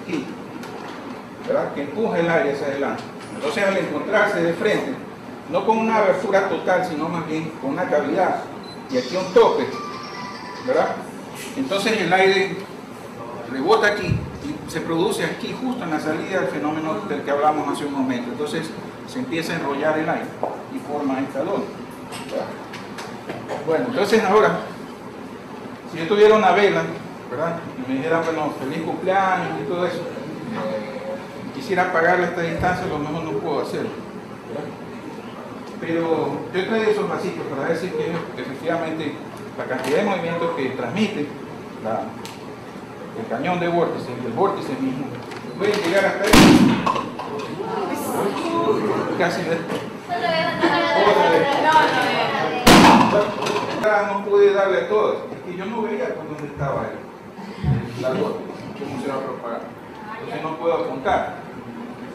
Aquí, ¿verdad? Que empuja el aire hacia adelante. Entonces al encontrarse de frente, no con una abertura total, sino más bien con una cavidad, y aquí un tope, ¿verdad? Entonces el aire rebota aquí y se produce aquí justo en la salida el fenómeno del que hablamos hace un momento. Entonces se empieza a enrollar el aire y forma esta lona, ¿verdad? Bueno, entonces ahora, si yo tuviera una vela, ¿verdad? Y me dijeran, bueno, feliz cumpleaños y todo eso, quisiera apagarle a esta distancia, a lo mejor no puedo hacerlo, ¿verdad? Pero yo he traído esos vasitos para decir que efectivamente la cantidad de movimientos que transmite el cañón de vórtice, el vórtice mismo, puede llegar hasta ahí. Casi no pude darle a todas, es que yo no veía por dónde estaba la gota, cómo se va a propagar. Entonces no puedo apuntar.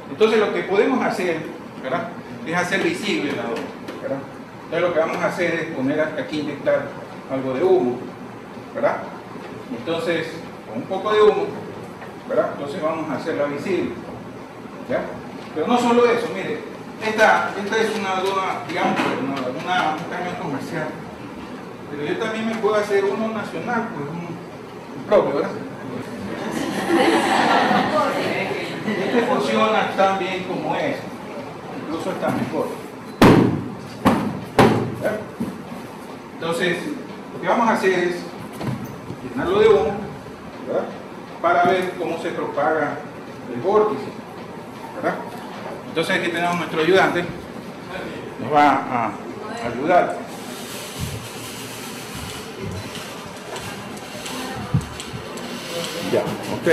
Entonces lo que podemos hacer, ¿verdad?, es hacer visible la gota, ¿verdad? Entonces lo que vamos a hacer es poner aquí, inyectar algo de humo, ¿verdad? Entonces, con un poco de humo, ¿verdad? Entonces vamos a hacerla visible, ¿ya? Pero no solo eso, mire, esta es una lona, digamos, un cañón comercial. Pero yo también me puedo hacer uno nacional, pues un propio, ¿verdad? Este funciona tan bien como es, incluso está mejor. ¿Ya? Entonces, lo que vamos a hacer es llenarlo de humo, ¿verdad?, para ver cómo se propaga el vórtice, ¿verdad? Entonces aquí tenemos nuestro ayudante, nos va a ayudar. Ya, ok.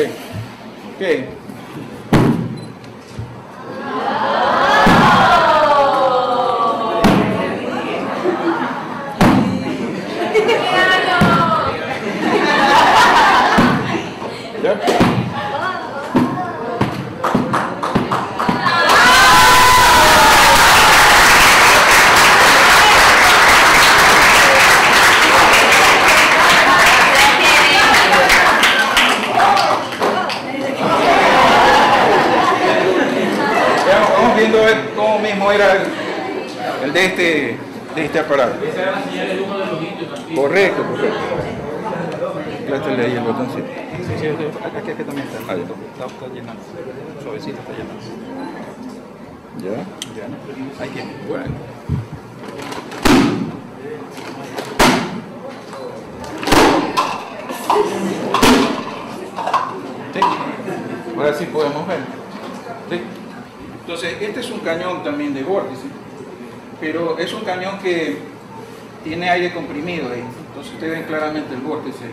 Cómo mismo era el de este aparato. Esa era la señal de humo de los indios también. Correcto. Ya le di el botoncito. Sí, aquí también está. Ahí está llenando. Suavecito está llenando. ¿Ya? Ahí tiene. Bueno. ¿Sí? Ahora sí podemos ver. ¿Sí? Entonces, este es un cañón también de vórtice, pero es un cañón que tiene aire comprimido ahí. Entonces ustedes ven claramente el vórtice.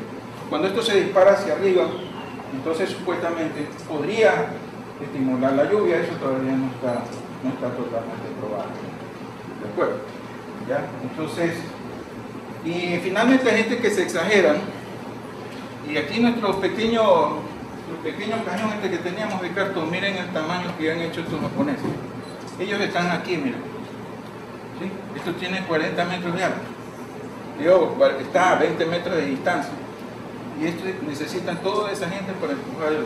Cuando esto se dispara hacia arriba, entonces supuestamente podría estimular la lluvia. Eso todavía no está totalmente probado. ¿De acuerdo? ¿Ya? Entonces, y finalmente hay gente que se exagera, y aquí nuestro pequeño cañón que teníamos de cartón, miren el tamaño que han hecho estos japoneses. Ellos están aquí, miren. ¿Sí? Esto tiene 40 metros de alto. Está a 20 metros de distancia. Y esto necesitan toda esa gente para empujar el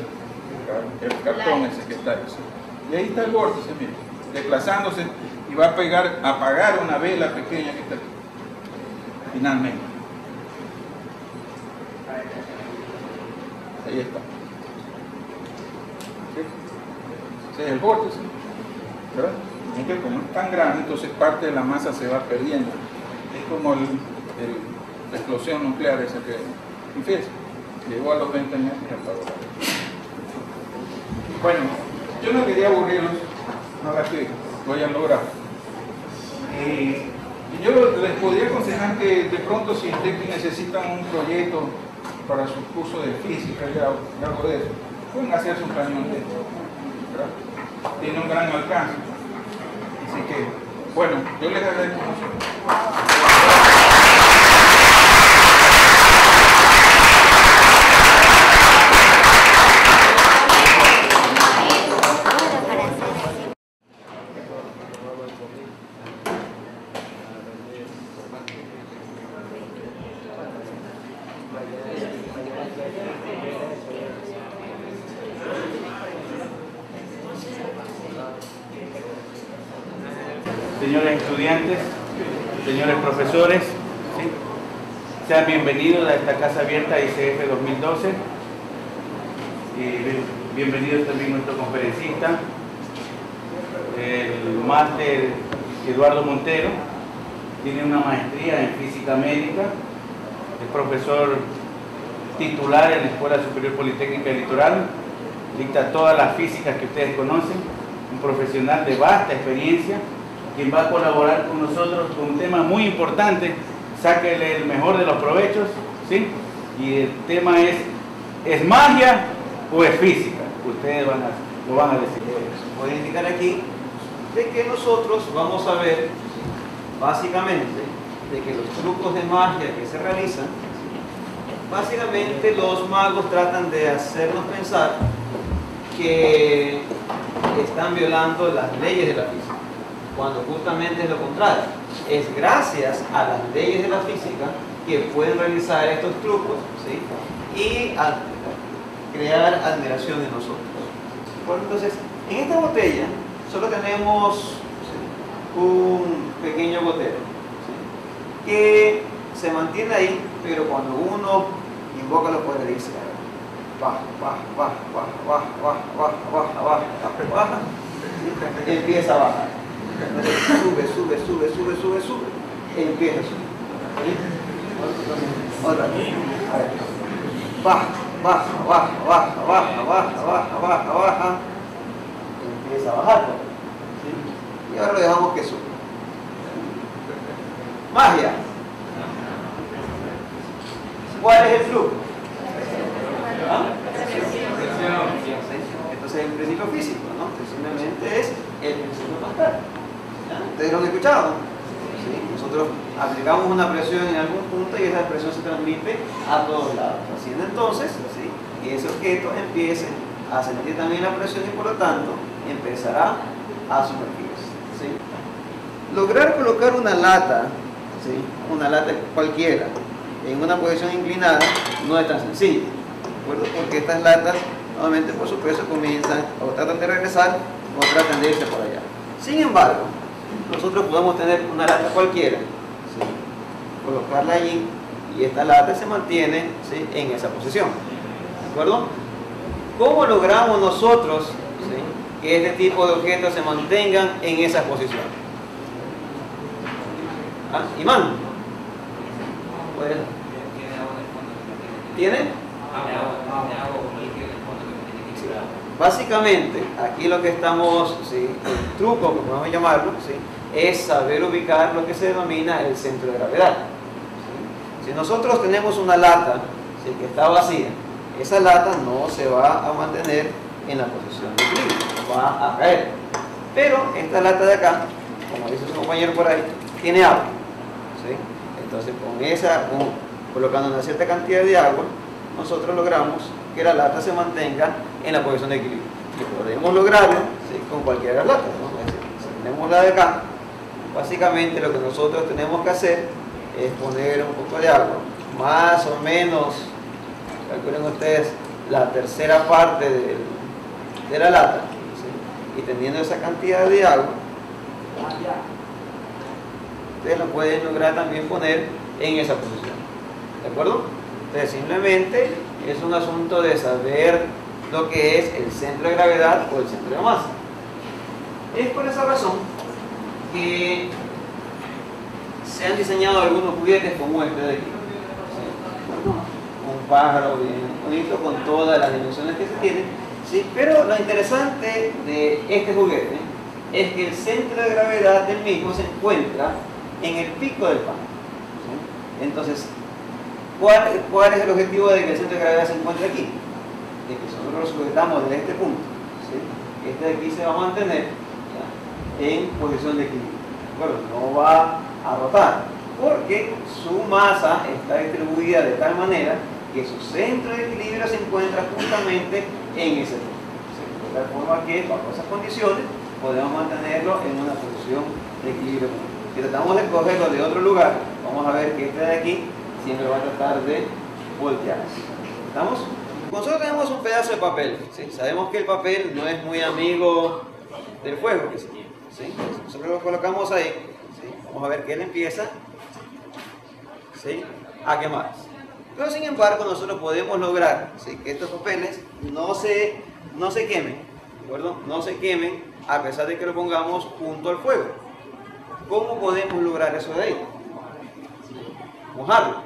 cartón ese que está ahí. Y ahí está el vórtice, miren, desplazándose, y va a apagar una vela pequeña que está aquí. Finalmente. Ahí está. Ese es el vórtice, ¿verdad? Es que como es tan grande, entonces parte de la masa se va perdiendo. Es como la explosión nuclear esa que, fíjense, llegó a los 20 metros y apagó. Bueno, yo no quería aburrirlos, ahora que lo hayan logrado. Y yo les podría aconsejar que de pronto, si necesitan un proyecto para su curso de física y algo de eso, pueden hacerse un cañón de esto, ¿verdad? Tiene un gran alcance. Así que, bueno, yo les agradezco mucho. señores estudiantes, señores profesores, ¿sí? Sean bienvenidos a esta Casa Abierta ICF 2012. Y bienvenidos también nuestro conferencista, el máster Eduardo Montero. Tiene una maestría en física médica, es profesor titular en la Escuela Superior Politécnica Litoral, dicta todas las físicas que ustedes conocen, un profesional de vasta experiencia, quien va a colaborar con nosotros con un tema muy importante. Sáquenle el mejor de los provechos, ¿sí? Y el tema ¿es magia o es física? Ustedes lo van a decir. Voy a indicar aquí de que nosotros vamos a ver básicamente de que los trucos de magia que se realizan, básicamente los magos tratan de hacernos pensar que están violando las leyes de la física, cuando justamente es lo contrario. Es gracias a las leyes de la física que pueden realizar estos trucos, ¿sí? Y a crear admiración en nosotros. Bueno, entonces, en esta botella solo tenemos un pequeño gotero, ¿sí? Que se mantiene ahí, pero cuando uno invoca los poderes, dice baja, baja, baja, baja, baja, baja, baja, baja, baja, baja, ¿sí? Empieza a bajar. Entonces, sube, empieza a subir. ¿Sí? Otra vez. A ver. Baja, baja, baja, baja, baja, baja, baja, baja, baja. Empieza a bajar. ¿Sí? Y ahora lo dejamos que sube. Magia. ¿Cuál es el flujo? ¿Ah? Entonces el principio físico, ¿no? Simplemente es el principio Pascal. ¿Ustedes lo han escuchado? ¿Sí? Nosotros aplicamos una presión en algún punto y esa presión se transmite a todos lados. Haciendo entonces, ¿sí?, que ese objeto empiece a sentir también la presión y por lo tanto empezará a sumergirse. ¿Sí? Lograr colocar una lata, ¿sí?, una lata cualquiera, en una posición inclinada no es tan sencillo, ¿de acuerdo? Porque estas latas nuevamente por su peso comienzan o tratan de regresar o tratan de irse por allá. Sin embargo, nosotros podemos tener una lata cualquiera, ¿sí?, colocarla allí y esta lata se mantiene, ¿sí?, en esa posición, ¿de acuerdo? ¿Cómo logramos nosotros, ¿sí?, que este tipo de objetos se mantengan en esa posición? ¿Ah? Imán. ¿Tiene? Básicamente, aquí lo que estamos, ¿sí?, el truco que podemos llamarlo, ¿sí?, es saber ubicar lo que se denomina el centro de gravedad. ¿Sí? Si nosotros tenemos una lata, ¿sí?, que está vacía, esa lata no se va a mantener en la posición de equilibrio, va a caer. Pero esta lata de acá, como dice su compañero por ahí, tiene agua. ¿Sí? Entonces colocando una cierta cantidad de agua, nosotros logramos que la lata se mantenga en la posición de equilibrio. Y podemos lograrlo, ¿sí?, con cualquiera de las latas, ¿no? Es decir, si tenemos la de acá, básicamente lo que nosotros tenemos que hacer es poner un poco de agua, más o menos, calculen ustedes, la tercera parte de la lata, ¿sí?, y teniendo esa cantidad de agua, ustedes lo pueden lograr también poner en esa posición, ¿de acuerdo? Entonces simplemente es un asunto de saber lo que es el centro de gravedad o el centro de masa. Es por esa razón que se han diseñado algunos juguetes como este de aquí, ¿sí?, un pájaro bien bonito con todas las dimensiones que se tienen, ¿sí? Pero lo interesante de este juguete es que el centro de gravedad del mismo se encuentra en el pico del pájaro, ¿sí? Entonces, ¿cuál es el objetivo de que el centro de gravedad se encuentre aquí? De que nosotros lo sujetamos desde este punto, ¿sí? Este de aquí se va a mantener, ¿ya?, en posición de equilibrio. Bueno, no va a rotar porque su masa está distribuida de tal manera que su centro de equilibrio se encuentra justamente en ese punto, ¿sí? De tal forma que bajo esas condiciones podemos mantenerlo en una posición de equilibrio. Si tratamos de cogerlo de otro lugar, vamos a ver que este de aquí siempre va a tratar de voltear. ¿Estamos? Nosotros tenemos un pedazo de papel, ¿sí? Sabemos que el papel no es muy amigo del fuego, ¿sí? ¿sí? Nosotros lo colocamos ahí, ¿sí? Vamos a ver que él empieza, ¿sí?, a quemarse. Pero sin embargo nosotros podemos lograr, ¿sí?, que estos papeles no se quemen, ¿de acuerdo? No se quemen a pesar de que lo pongamos junto al fuego. ¿Cómo podemos lograr eso de ahí? ¿Mojarlo?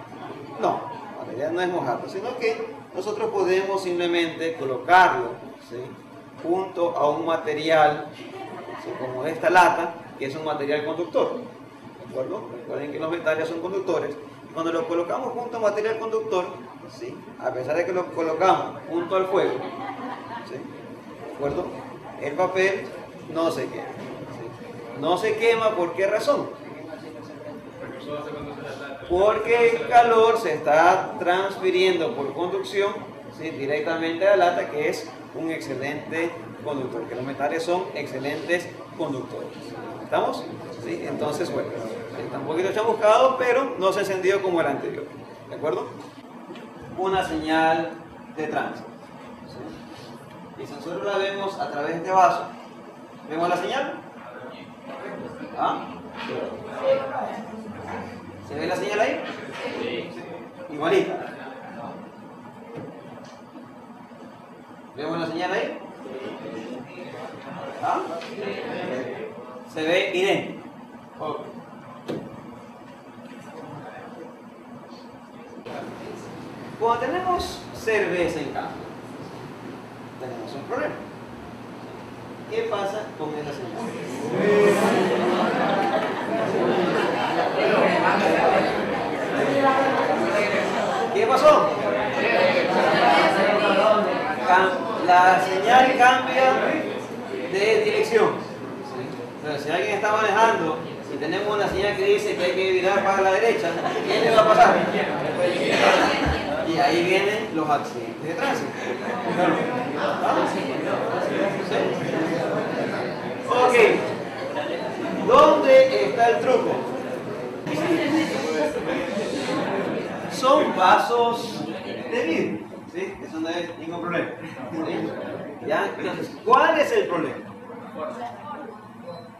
No, la idea no es mojarlo, sino que nosotros podemos simplemente colocarlo, ¿sí?, junto a un material, ¿sí?, como esta lata, que es un material conductor, ¿de acuerdo? Recuerden que los metales son conductores. Cuando lo colocamos junto a un material conductor, ¿sí?, a pesar de que lo colocamos junto al fuego, ¿sí?, ¿de acuerdo?, el papel no se quema. ¿Sí? No se quema, ¿por qué razón? Porque el calor se está transfiriendo por conducción, ¿sí?, directamente a la lata, que es un excelente conductor, que los metales son excelentes conductores. ¿Estamos? ¿Sí? Entonces, bueno, está un poquito chamuscado, pero no se encendió como el anterior. ¿De acuerdo? Una señal de tránsito. ¿Sí? Y si nosotros la vemos a través de este vaso, ¿vemos la señal? ¿Ah? ¿Se ve la señal ahí? Sí. Igualita. ¿Vemos la señal ahí? ¿Ah? Se ve idéntico. Okay. Cuando tenemos cerveza en cambio, tenemos un problema. ¿Qué pasa con esa señal? ¿Qué pasó? La señal cambia de dirección. Entonces, si alguien está manejando y tenemos una señal que dice que hay que virar para la derecha, ¿qué le va a pasar? Y ahí vienen los accidentes de tránsito. Ok. ¿Dónde está el truco? Son vasos de vidrio, ¿sí? Eso no es ningún problema. ¿Sí? ¿Ya? Entonces, ¿cuál es el problema?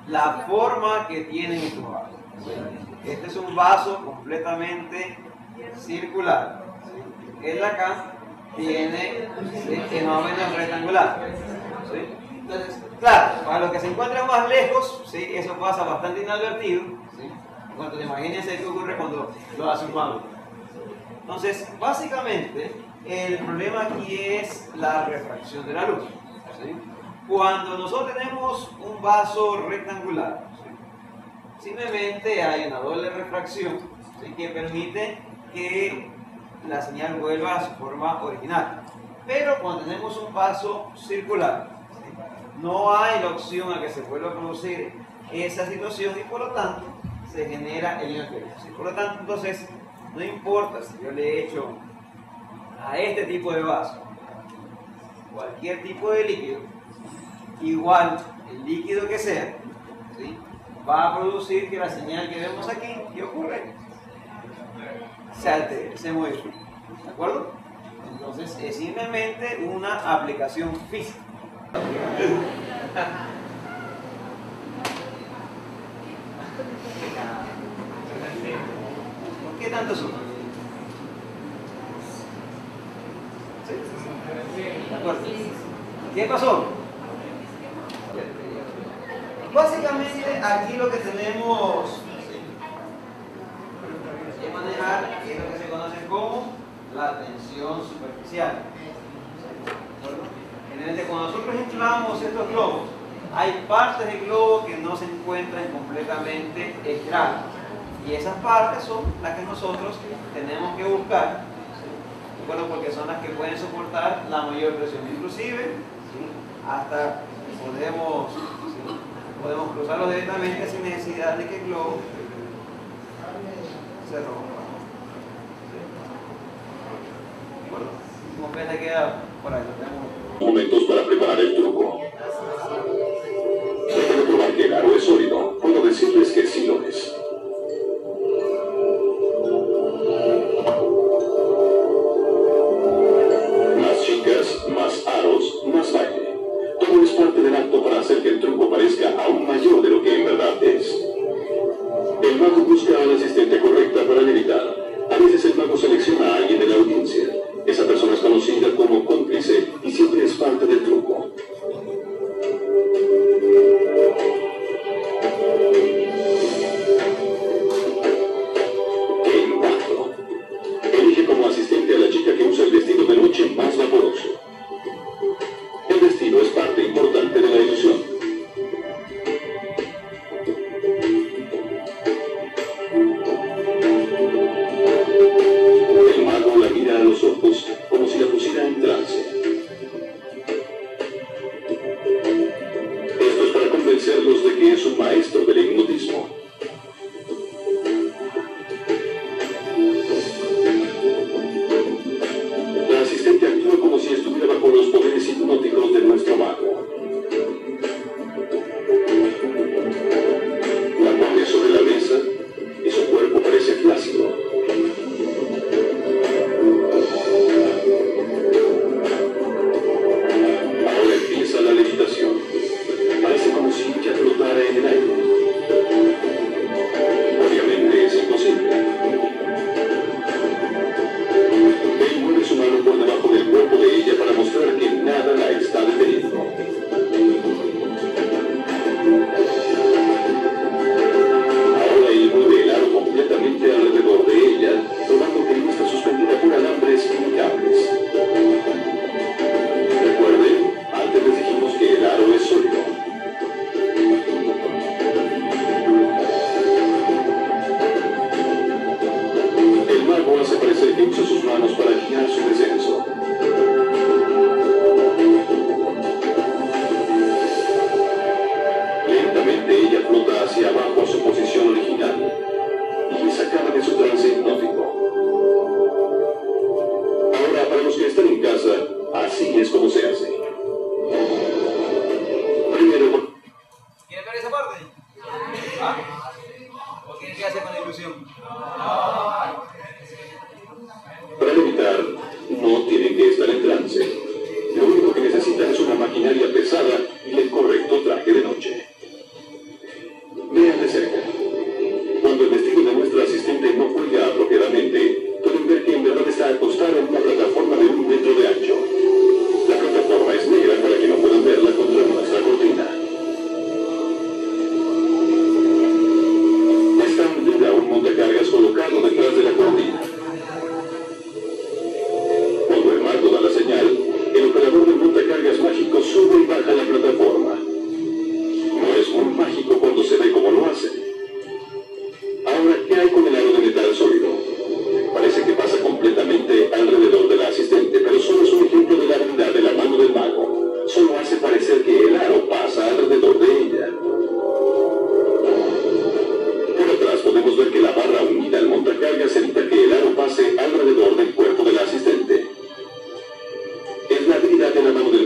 La forma que tienen estos vasos. ¿Sí? Este es un vaso completamente circular. ¿Sí? El de acá tiene, ¿sí?, es más o menos rectangular. ¿Sí? Entonces, claro, para los que se encuentran más lejos, ¿sí?, eso pasa bastante inadvertido. ¿Sí? Cuando imagínense qué ocurre cuando lo hace un mago. Entonces, básicamente, el problema aquí es la refracción de la luz. ¿Sí? Cuando nosotros tenemos un vaso rectangular, ¿sí?, simplemente hay una doble refracción, ¿sí?, que permite que la señal vuelva a su forma original. Pero cuando tenemos un vaso circular, ¿sí?, no hay la opción a que se vuelva a producir esa situación y por lo tanto se genera el efecto. ¿Sí? Por lo tanto, entonces, no importa si yo le he hecho a este tipo de vaso cualquier tipo de líquido, igual el líquido que sea, ¿sí?, va a producir que la señal que vemos aquí, ¿qué ocurre? Se altere, se modifica. ¿De acuerdo? Entonces es simplemente una aplicación física. ¿Por qué tanto suma? ¿Sí? ¿De acuerdo? ¿Qué pasó? Básicamente aquí lo que tenemos es manejar es lo que se conoce como la tensión superficial. Generalmente cuando nosotros inflamos estos globos, hay partes del globo que no se encuentran completamente estiradas. Y esas partes son las que nosotros tenemos que buscar, ¿sí?, bueno, porque son las que pueden soportar la mayor presión. Inclusive, ¿sí?, hasta podemos cruzarlos directamente sin necesidad de que el globo se rompa. Bueno, como ven, queda por ahí. Momentos para preparar el truco. Déjenme probar que el aro es sólido. Puedo decirles que sí lo es. Más chicas, más aros, más baile. Todo es parte del acto para hacer que el truco parezca aún mayor de lo que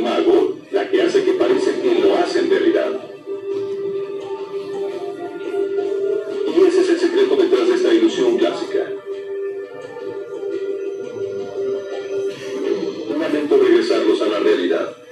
mago la que hace que parece que lo hace en realidad. Y ese es el secreto detrás de esta ilusión clásica. Lamento regresarlos a la realidad.